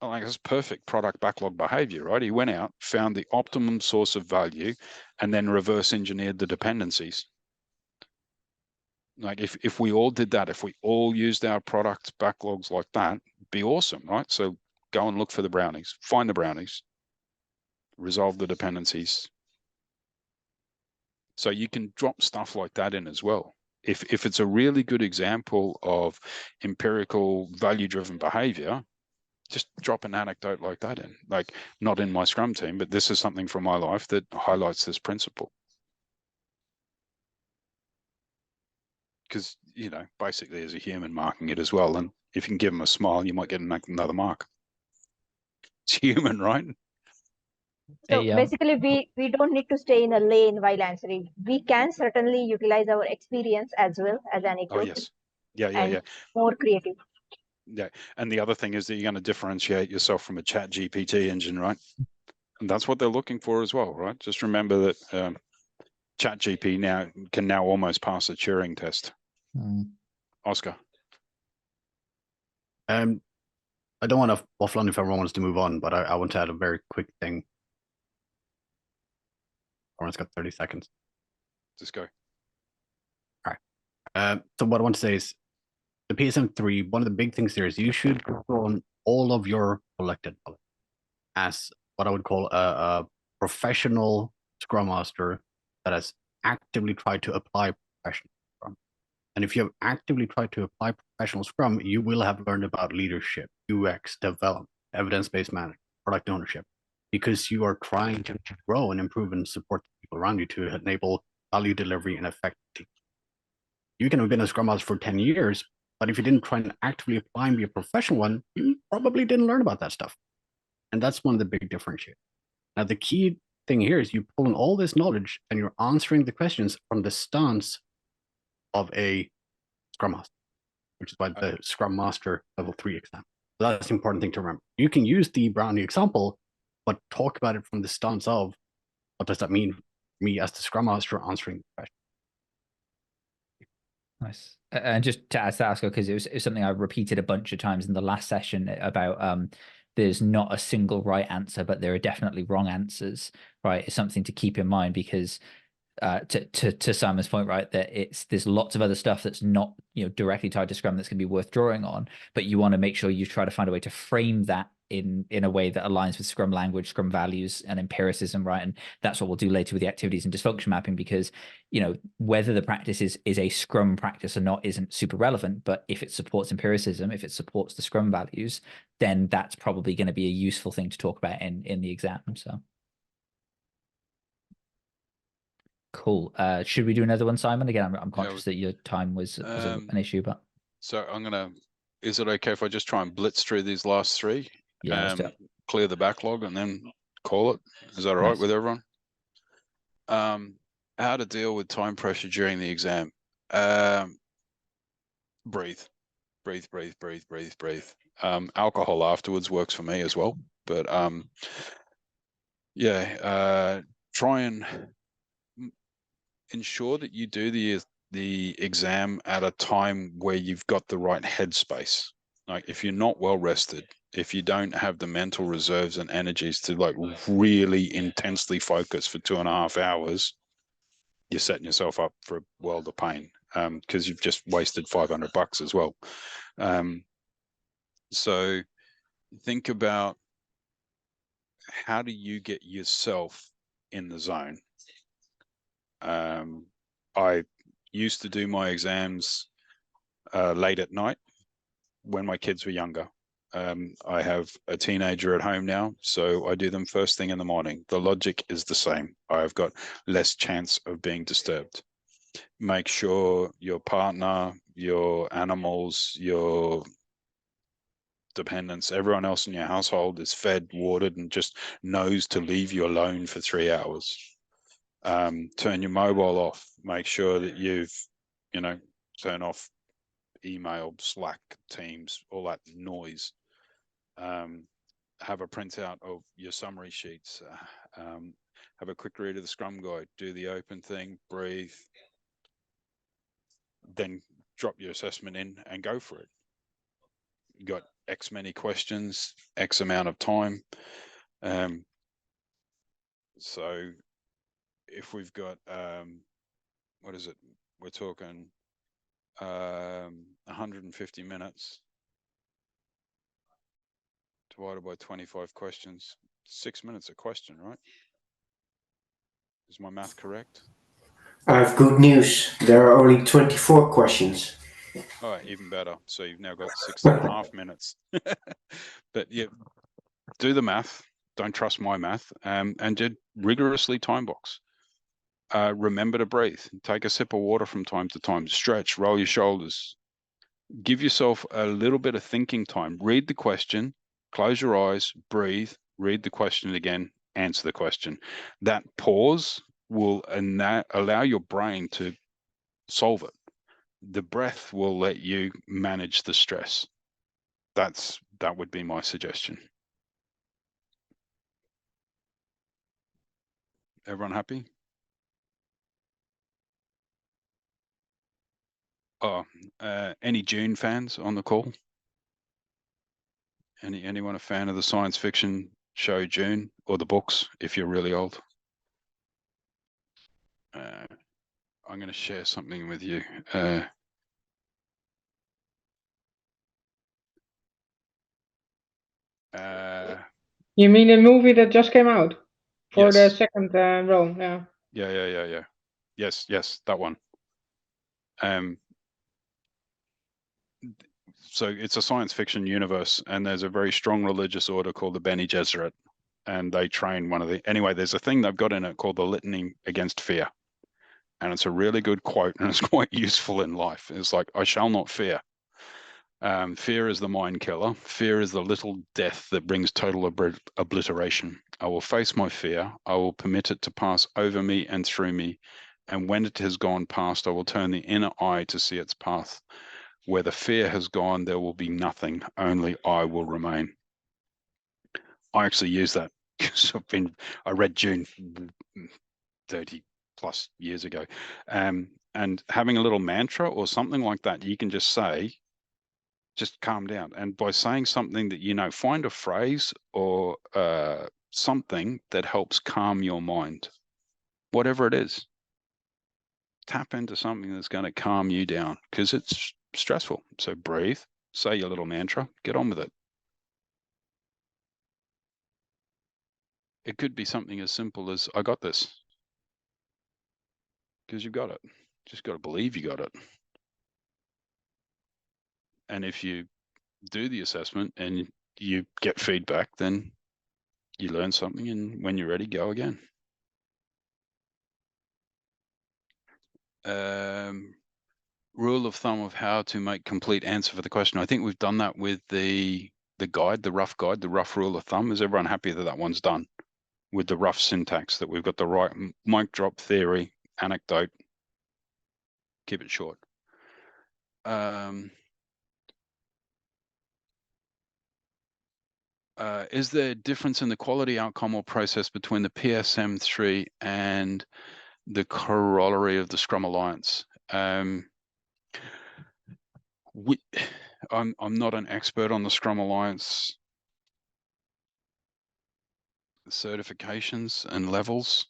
I'm like, that's perfect product backlog behavior, right? He went out, found the optimum source of value, and then reverse engineered the dependencies. Like, if we all did that, if we all used our product backlogs like that, it'd be awesome, right? So go and look for the brownies, find the brownies, resolve the dependencies. So you can drop stuff like that in as well. If it's a really good example of empirical value-driven behavior, just drop an anecdote like that in. Like, not in my Scrum team, but this is something from my life that highlights this principle. Because, basically as a human marking it as well. And if you can give them a smile, you might get another mark. It's human, right? So basically, we don't need to stay in a lane while answering. We can certainly utilize our experience as well as anecdote. Oh, yes. Yeah. More creative. Yeah. And the other thing is that you're going to differentiate yourself from a chat GPT engine, right? And that's what they're looking for as well, right? Just remember that chat GPT can now almost pass a Turing test. Oscar. I don't want to waffle on if everyone wants to move on, but I want to add a very quick thing. Everyone's got 30 seconds. Just go. All right. So what I want to say is, the PSM3, one of the big things there is you should go on all of your collected knowledge as what I would call a professional Scrum Master that has actively tried to apply professional Scrum. And if you have actively tried to apply professional Scrum, you will have learned about leadership, UX, development, evidence-based management, product ownership, because you are trying to grow and improve and support the people around you to enable value delivery and effectiveness. You can have been a Scrum Master for 10 years, but if you didn't try and actively apply and be a professional one, you probably didn't learn about that stuff. And that's one of the big differentiators. Now, the key thing here is you pulling all this knowledge and you're answering the questions from the stance of a Scrum Master, which is why the Scrum Master level 3 exam. So that's the important thing to remember. You can use the brownie example, but talk about it from the stance of, what does that mean for me as the Scrum Master answering the question? Nice. And just to add to that, Oscar, because it was something I repeated a bunch of times in the last session about there's not a single right answer, but there are definitely wrong answers, right? It's something to keep in mind, because to Simon's point, right, that there's lots of other stuff that's not, you know, directly tied to Scrum that's going to be worth drawing on, but you want to make sure you try to find a way to frame that in a way that aligns with Scrum language, Scrum values, and empiricism, right? And that's what we'll do later with the activities and dysfunction mapping, because, you know, whether the practice is a Scrum practice or not isn't super relevant, but if it supports empiricism, if it supports the Scrum values, then that's probably going to be a useful thing to talk about in the exam. So cool. Should we do another one, Simon? Again, I'm conscious that your time was an issue, but so is it okay if I just try and blitz through these last three? Yeah, clear the backlog and then call it. Is that all right with everyone? How to deal with time pressure during the exam? Breathe. Alcohol afterwards works for me as well, but try and ensure that you do the exam at a time where you've got the right headspace. Like, if you're not well rested, if you don't have the mental reserves and energies to like really intensely focus for 2.5 hours, you're setting yourself up for a world of pain, because you've just wasted $500 as well. So think about, how do you get yourself in the zone? I used to do my exams late at night when my kids were younger. I have a teenager at home now, so I do them first thing in the morning. The logic is the same. I've got less chance of being disturbed. Make sure your partner, your animals, your dependents, everyone else in your household is fed, watered, and just knows to leave you alone for 3 hours. Turn your mobile off. Make sure that you've, turn off email, Slack, Teams, all that noise. Have a printout of your summary sheets. Have a quick read of the Scrum Guide. Do the open thing, breathe, then drop your assessment in and go for it. You got X many questions, X amount of time. So if we've got, what is it? We're talking 150 minutes divided by 25 questions, 6 minutes a question, right? Is my math correct? I have good news. There are only 24 questions. All right, even better. So you've now got 6.5 minutes. But yeah, do the math. Don't trust my math. And did rigorously time box. Remember to breathe. Take a sip of water from time to time. Stretch, roll your shoulders. Give yourself a little bit of thinking time. Read the question, close your eyes, breathe, read the question again, answer the question. That pause will allow your brain to solve it. The breath will let you manage the stress. That would be my suggestion. Everyone happy? Oh, any Dune fans on the call? Anyone a fan of the science fiction show Dune, or the books, if you're really old? I'm going to share something with you. You mean the movie that just came out for Yes. the second row? Yeah. Yeah. Yes, that one. So it's a science fiction universe, and there's a very strong religious order called the Bene Gesserit, and they train anyway, there's a thing they've got in it called the Litany Against Fear. And it's a really good quote, and it's quite useful in life. It's like, I shall not fear. Fear is the mind killer. Fear is the little death that brings total obliteration. I will face my fear. I will permit it to pass over me and through me. And when it has gone past, I will turn the inner eye to see its path. Where the fear has gone, there will be nothing. Only I will remain. I actually use that because I read Dune 30 plus years ago. And having a little mantra or something like that, you can just say, just calm down. And by saying something that, find a phrase or something that helps calm your mind, whatever it is. tap into something that's going to calm you down, because it's stressful. So breathe, say your little mantra, get on with it. It could be something as simple as, I got this. Because you've got it. Just got to believe you got it. And if you do the assessment and you get feedback, then you learn something, and when you're ready, go again. Rule of thumb of how to make complete answer for the question. I think we've done that with the guide, the rough rule of thumb. Is everyone happy that that one's done with the rough syntax, that we've got the right mic drop, theory, anecdote, keep it short. Is there a difference in the quality outcome or process between the PSM3 and the corollary of the Scrum Alliance? I'm not an expert on the Scrum Alliance certifications and levels.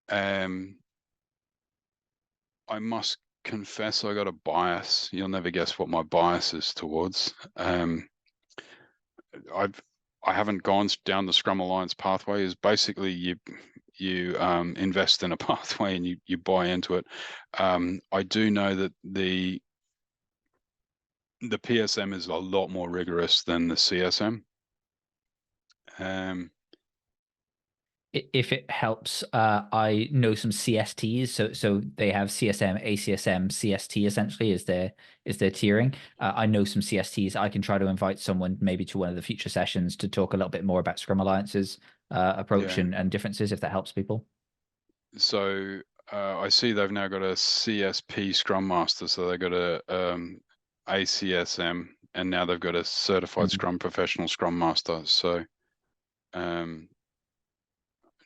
I must confess I got a bias. You'll never guess what my bias is towards. I haven't gone down the Scrum Alliance pathway. Is basically you invest in a pathway and you buy into it. I do know that the PSM is a lot more rigorous than the CSM. If it helps, I know some CSTs. So they have CSM, ACSM, CST essentially is their tiering. I know some CSTs. I can try to invite someone maybe to one of the future sessions to talk a little bit more about Scrum Alliance's approach and differences, if that helps people. So I see they've now got a CSP Scrum Master. So they've got a ACSM, and now they've got a Certified Scrum Professional Scrum Master. So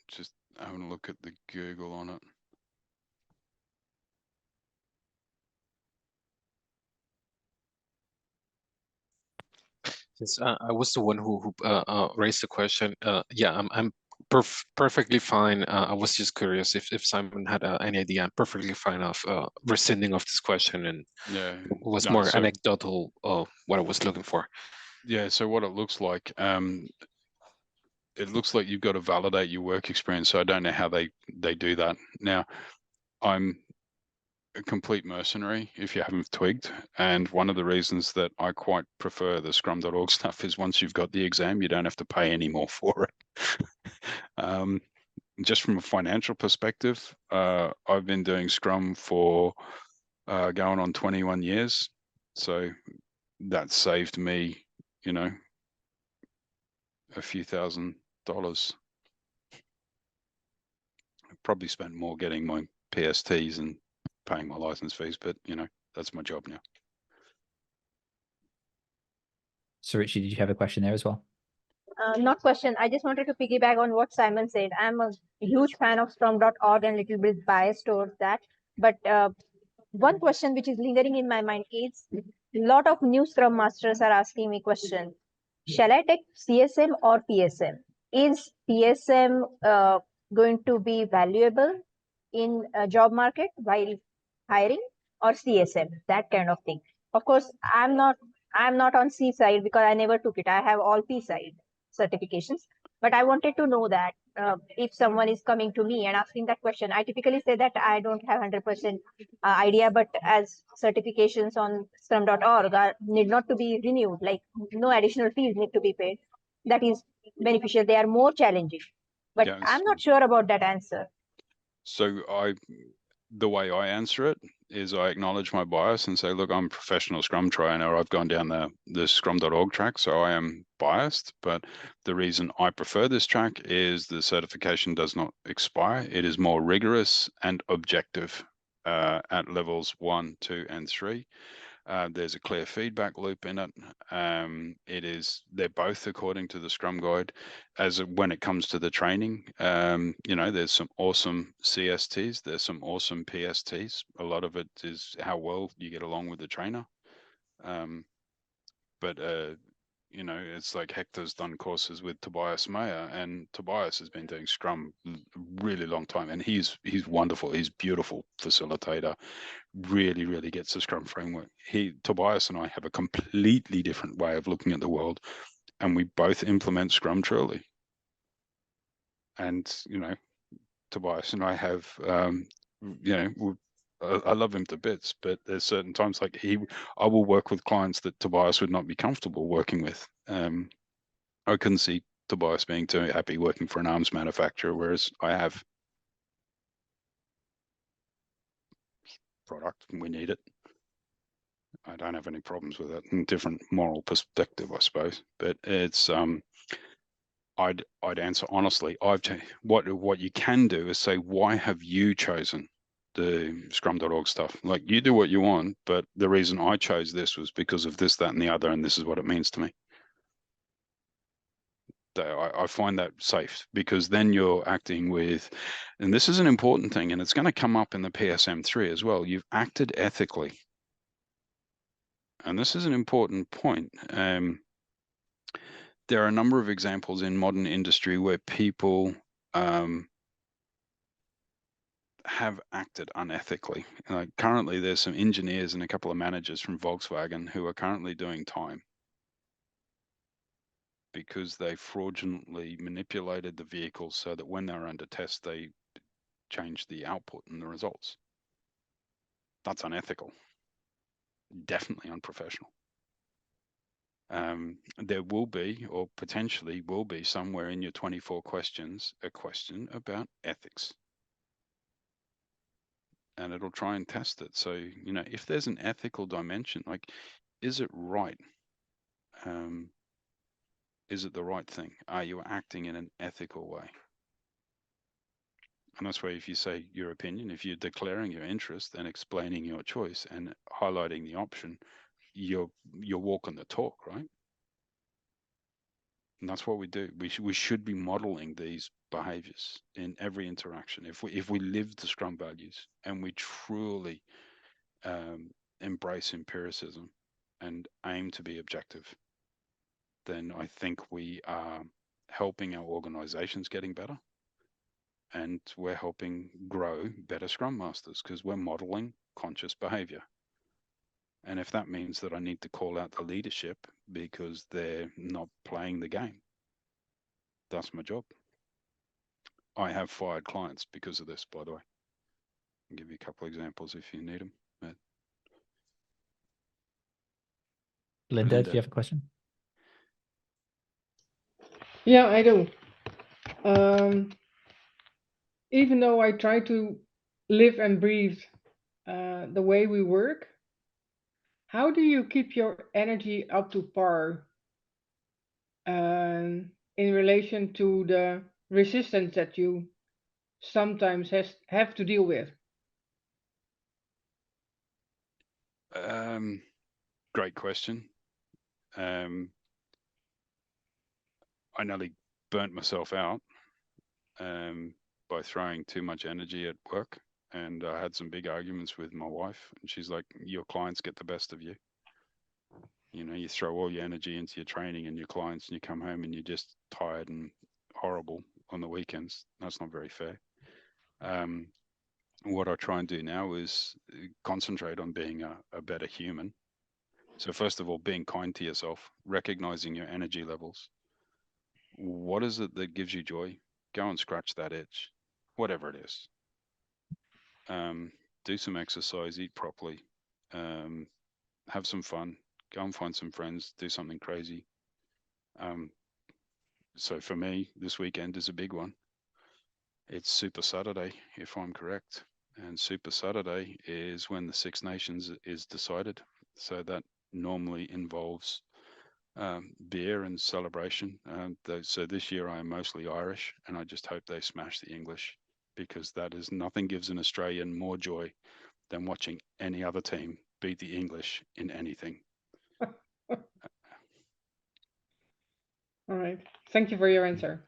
just having a look at the Google on it. Yes, I was the one who raised the question. Yeah, I'm perfectly fine. I was just curious if Simon had any idea. I'm perfectly fine of rescinding of this question, and it was more anecdotal of what I was looking for. Yeah, so what it looks like you've got to validate your work experience. So I don't know how they do that. Now, I'm a complete mercenary, if you haven't twigged. And one of the reasons that I quite prefer the scrum.org stuff is once you've got the exam, you don't have to pay any more for it. Just from a financial perspective, I've been doing Scrum for going on 21 years. So that saved me, a few $1,000s. I probably spent more getting my PSTs and paying my license fees, but that's my job now. So Richie, did you have a question there as well? Not question. I just wanted to piggyback on what Simon said. I'm a huge fan of Scrum.org and a little bit biased towards that. But one question which is lingering in my mind is a lot of new Scrum Masters are asking me question. Shall I take CSM or PSM? Is PSM going to be valuable in a job market while hiring, or CSM? That kind of thing. Of course, I'm not on C side because I never took it. I have all P side certifications. But I wanted to know that if someone is coming to me and asking that question, I typically say that I don't have 100% idea, but as certifications on Scrum.org need not to be renewed, like no additional fees need to be paid. That is beneficial. They are more challenging. But I'm not sure about that answer. So the way I answer it is I acknowledge my bias and say, look, I'm a professional Scrum trainer. I've gone down the Scrum.org track, so I am biased. But the reason I prefer this track is the certification does not expire. It is more rigorous and objective at levels 1, 2, and 3. There's a clear feedback loop in it. They're both according to the Scrum Guide. When it comes to the training, there's some awesome CSTs, there's some awesome PSTs. A lot of it is how well you get along with the trainer. But You know, it's like Hector's done courses with Tobias Mayer, and Tobias has been doing Scrum a really long time, and he's wonderful. He's beautiful facilitator, really gets the Scrum framework. Tobias and I have a completely different way of looking at the world, and we both implement Scrum truly. And, you know, Tobias and I have, you know, I love him to bits, but there's certain times like I will work with clients that Tobias would not be comfortable working with. I couldn't see Tobias being too happy working for an arms manufacturer, whereas I have product and we need it. I don't have any problems with it. Different moral perspective, I suppose, but it's I'd answer honestly. What you can do is say, why have you chosen the Scrum.org stuff? Like, you do what you want, but the reason I chose this was because of this, that, and the other, and this is what it means to me. I find that safe, because then you're acting with, and this is an important thing, and it's going to come up in the PSM3 as well. You've acted ethically, and this is an important point. There are a number of examples in modern industry where people have acted unethically. Like currently, there's some engineers and a couple of managers from Volkswagen who are currently doing time because they fraudulently manipulated the vehicles so that when they were under test, they changed the output and the results. That's unethical. Definitely unprofessional. There will be, or potentially will be, somewhere in your 24 questions, a question about ethics. And it'll try and test it. So, you know, if there's an ethical dimension, like, is it right? Is it the right thing? Are you acting in an ethical way? And that's where, if you say your opinion, if you're declaring your interest and explaining your choice and highlighting the option, you're walking the talk, right? And that's what we do. We should be modeling these behaviors in every interaction. If we live the Scrum values and we truly embrace empiricism and aim to be objective, then I think we are helping our organizations getting better, and we're helping grow better Scrum Masters because we're modeling conscious behavior. And if that means that I need to call out the leadership because they're not playing the game, that's my job. I have fired clients because of this, by the way. I'll give you a couple of examples if you need them. But... Linda, do you have a question? Yeah, I do. Even though I try to live and breathe the way we work, how do you keep your energy up to par in relation to the resistance that you sometimes have to deal with? Great question. I nearly burnt myself out by throwing too much energy at work. And I had some big arguments with my wife, and she's like, your clients get the best of you. You know, you throw all your energy into your training and your clients, and you come home and you're just tired and horrible on the weekends. That's not very fair. What I try and do now is concentrate on being a better human. So first of all, being kind to yourself, recognizing your energy levels. What is it that gives you joy? Go and scratch that itch, whatever it is. Do some exercise, eat properly, have some fun, go and find some friends, do something crazy. So for me, this weekend is a big one. It's Super Saturday, if I'm correct. And Super Saturday is when the Six Nations is decided. So that normally involves beer and celebration. So this year I am mostly Irish, and I just hope they smash the English, because that is, nothing gives an Australian more joy than watching any other team beat the English in anything. All right. Thank you for your answer.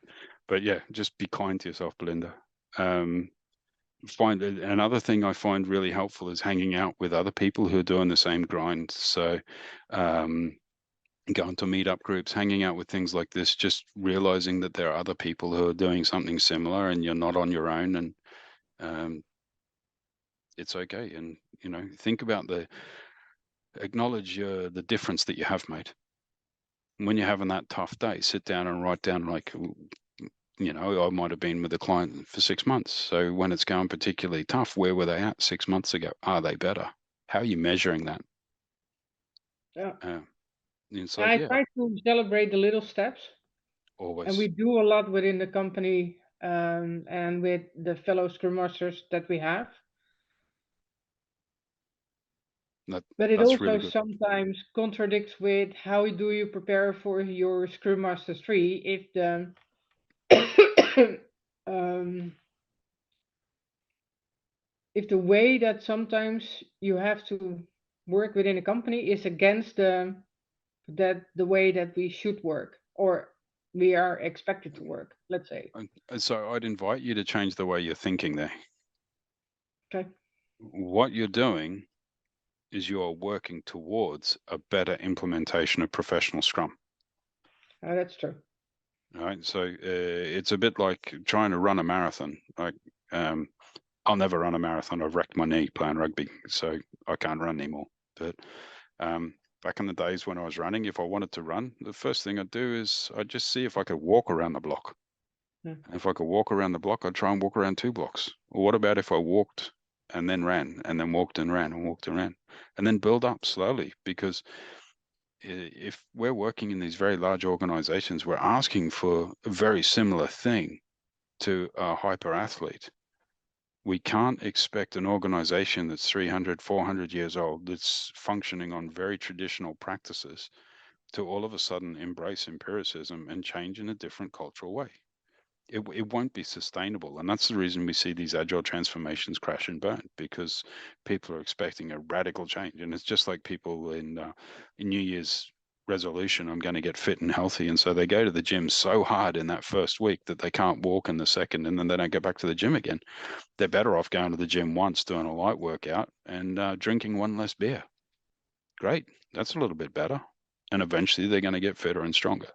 But yeah, just be kind to yourself, Belinda. Find another thing I find really helpful is hanging out with other people who are doing the same grind. So going to meetup groups, hanging out with things like this, just realizing that there are other people who are doing something similar and you're not on your own, and it's okay. And, you know, think about acknowledge the difference that you have made. When you're having that tough day, sit down and write down, like, you know, I might have been with a client for 6 months. So when it's going particularly tough, where were they at 6 months ago? Are they better? How are you measuring that? Yeah. It's I like, yeah, try to celebrate the little steps, always. and we do a lot within the company, and with the fellow Scrum Masters that we have. But it that's also really good. sometimes contradicts with how do you prepare for your Scrum Master 3 if the if the way that sometimes you have to work within a company is against the way that we should work, or we are expected to work, let's say. And so I'd invite you to change the way you're thinking there. Okay. What you're doing is you're working towards a better implementation of professional Scrum. That's true. All right. So it's a bit like trying to run a marathon. Like, I'll never run a marathon. I've wrecked my knee playing rugby, so I can't run anymore. But back in the days when I was running, if I wanted to run, the first thing I'd do is I'd just see if I could walk around the block. And if I could walk around the block, I'd try and walk around 2 blocks. Or what about if I walked and then ran, and then walked and ran, and walked and ran, and then build up slowly? Because if we're working in these very large organizations, we're asking for a very similar thing to a hyper athlete. We can't expect an organization that's 300, 400 years old, that's functioning on very traditional practices, to all of a sudden embrace empiricism and change in a different cultural way. It won't be sustainable. And that's the reason we see these agile transformations crash and burn, because people are expecting a radical change. And it's just like people in New Year's resolution, I'm going to get fit and healthy. And so they go to the gym so hard in that first week that they can't walk in the second, and then they don't go back to the gym again. They're better off going to the gym once, doing a light workout, and drinking 1 less beer. Great. That's a little bit better. And eventually they're going to get fitter and stronger,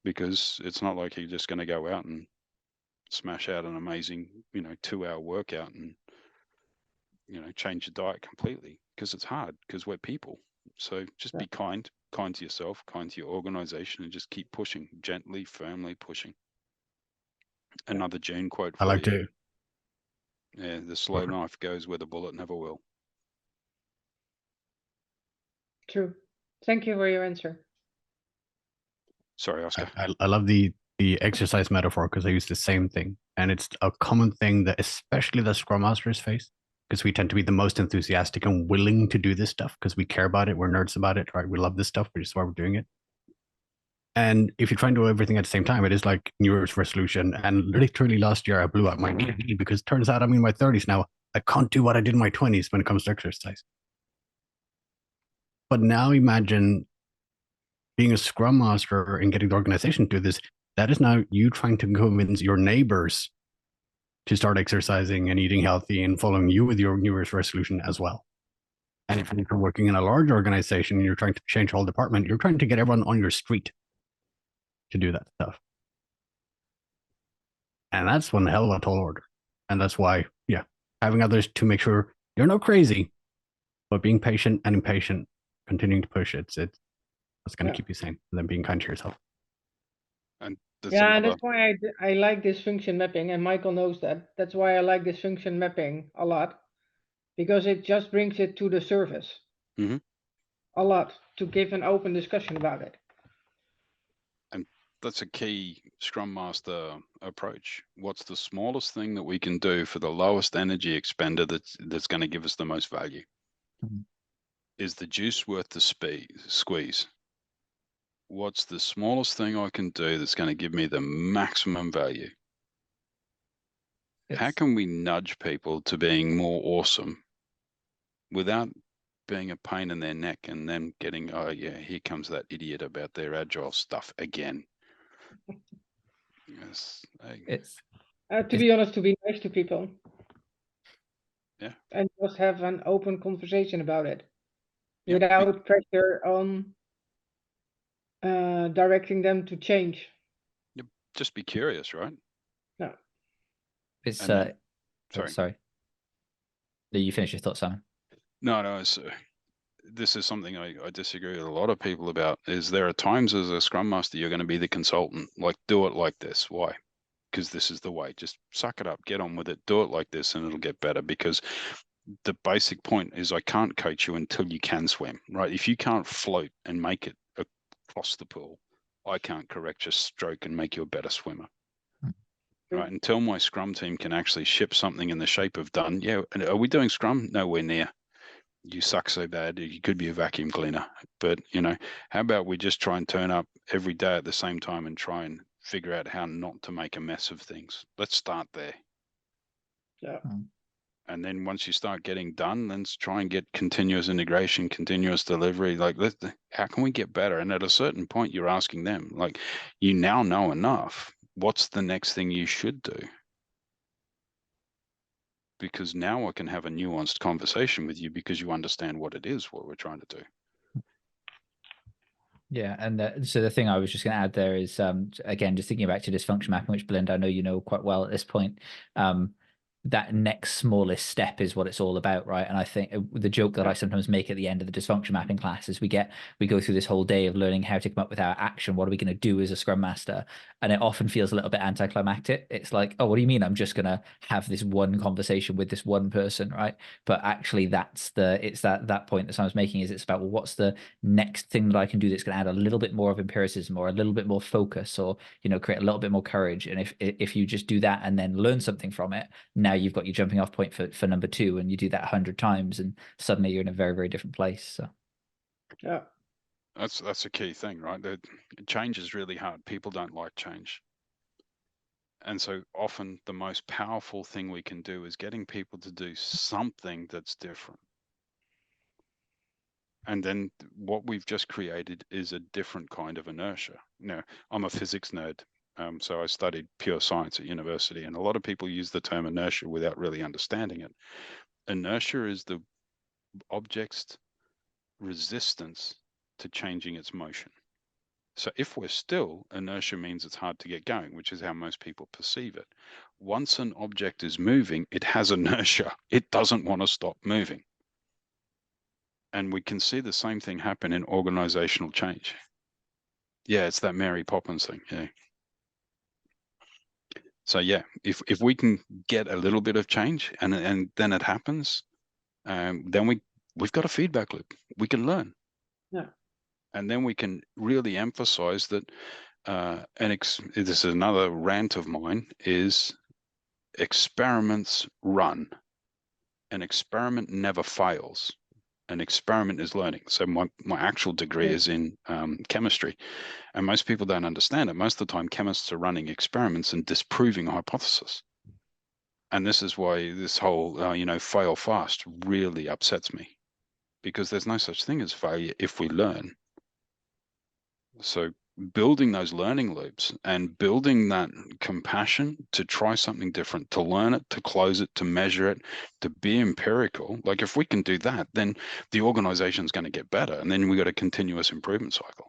because it's not like you're just going to go out and smash out an amazing, 2-hour workout and, change your diet completely, because it's hard, because we're people. So just be kind to yourself, kind to your organization, and just keep pushing, gently, firmly pushing. Another June quote for I like you. to. Yeah, the slow knife goes where the bullet never will. True. Thank you for your answer. Sorry, Oscar. I love the exercise metaphor, because I use the same thing, and it's a common thing that especially the Scrum Masters face, because we tend to be the most enthusiastic and willing to do this stuff because we care about it, we're nerds about it, right? We love this stuff, which is why we're doing it. And if you try and do everything at the same time, it is like New Year's resolution. And literally last year, I blew out my knee because it turns out I'm in my 30s now. I can't do what I did in my 20s when it comes to exercise. But now imagine being a Scrum Master and getting the organization to do this. That is now you trying to convince your neighbors to start exercising and eating healthy and following you with your New Year's resolution as well. And if you're working in a large organization and you're trying to change a whole department, you're trying to get everyone on your street to do that stuff. And that's one hell of a tall order. And that's why, having others to make sure you're not crazy, but being patient and impatient, continuing to push it's going to keep you sane, and then being kind to yourself. And that's why I like this function mapping, and Michael knows that. That's why I like this function mapping a lot, because it just brings it to the surface a lot, to give an open discussion about it. And that's a key Scrum Master approach. What's the smallest thing that we can do for the lowest energy expender that's going to give us the most value? Is the juice worth the squeeze? What's the smallest thing I can do that's going to give me the maximum value? How can we nudge people to being more awesome without being a pain in their neck and them getting, oh yeah, here comes that idiot about their agile stuff again? Yes, to be honest, to be nice to people. Yeah. And just have an open conversation about it without pressure on directing them to change. Just be curious, right? No. It's Sorry. sorry. You finish your thoughts, Simon. No. This is something I disagree with a lot of people about. Is there are times as a Scrum Master you're going to be the consultant, like do it like this. Why? Because this is the way. Just suck it up, get on with it, do it like this, and it'll get better. Because the basic point is I can't coach you until you can swim, right? If you can't float and make it across the pool, I can't correct your stroke and make you a better swimmer. Right? Until my Scrum team can actually ship something in the shape of done. Yeah, and are we doing Scrum? Nowhere near. You suck so bad, you could be a vacuum cleaner. But, how about we just try and turn up every day at the same time and try and figure out how not to make a mess of things. Let's start there. Yeah. And then once you start getting done, let's try and get continuous integration, continuous delivery. Like, how can we get better? And at a certain point, you're asking them, like, you now know enough. What's the next thing you should do? Because now I can have a nuanced conversation with you because you understand what it is, what we're trying to do. Yeah, and so the thing I was just going to add there is, again, just thinking back to dysfunction mapping, which Belinda, I know you know quite well at this point. That next smallest step is what it's all about, right? And I think the joke that I sometimes make at the end of the dysfunction mapping class is we go through this whole day of learning how to come up with our action. What are we going to do as a Scrum Master? And it often feels a little bit anticlimactic. It's like, oh, what do you mean? I'm just going to have this one conversation with this one person, right? But actually, it's that point that someone's making is it's about, well, what's the next thing that I can do that's going to add a little bit more of empiricism or a little bit more focus or create a little bit more courage. And if you just do that and then learn something from it, now you've got your jumping off point for number 2, and you do that 100 times, and suddenly you're in a very, very different place. So yeah, that's a key thing, right? Change is really hard. People don't like change. And so often the most powerful thing we can do is getting people to do something that's different. And then what we've just created is a different kind of inertia. I'm a physics nerd. So I studied pure science at university, and a lot of people use the term inertia without really understanding it. Inertia is the object's resistance to changing its motion. So if we're still, inertia means it's hard to get going, which is how most people perceive it. Once an object is moving, it has inertia. It doesn't want to stop moving. And we can see the same thing happen in organizational change. Yeah, it's that Mary Poppins thing. Yeah. So yeah, if we can get a little bit of change and then it happens, then we've got a feedback loop. We can learn. Yeah. And then we can really emphasize that, this is another rant of mine, is experiments run. An experiment never fails. An experiment is learning. So my actual degree is in chemistry, and most people don't understand it. Most of the time, chemists are running experiments and disproving a hypothesis. And this is why this whole, fail fast really upsets me, because there's no such thing as failure if we learn. So building those learning loops and building that compassion to try something different, to learn it, to close it, to measure it, to be empirical. Like if we can do that, then the organization is going to get better. And then we got a continuous improvement cycle.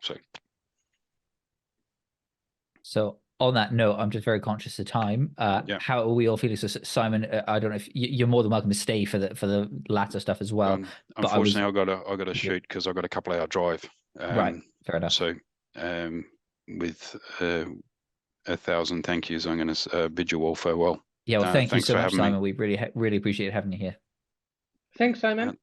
So on that note, I'm just very conscious of time. How are we all feeling? So Simon, I don't know if you're more than welcome to stay for the latter stuff as well. Unfortunately, I got to shoot because I've got a couple-hour drive. Right, fair enough. So with 1,000 thank yous, I'm going to bid you all farewell. Yeah, well, thank you so much, Simon. Me. We really appreciate having you here. Thanks, Simon.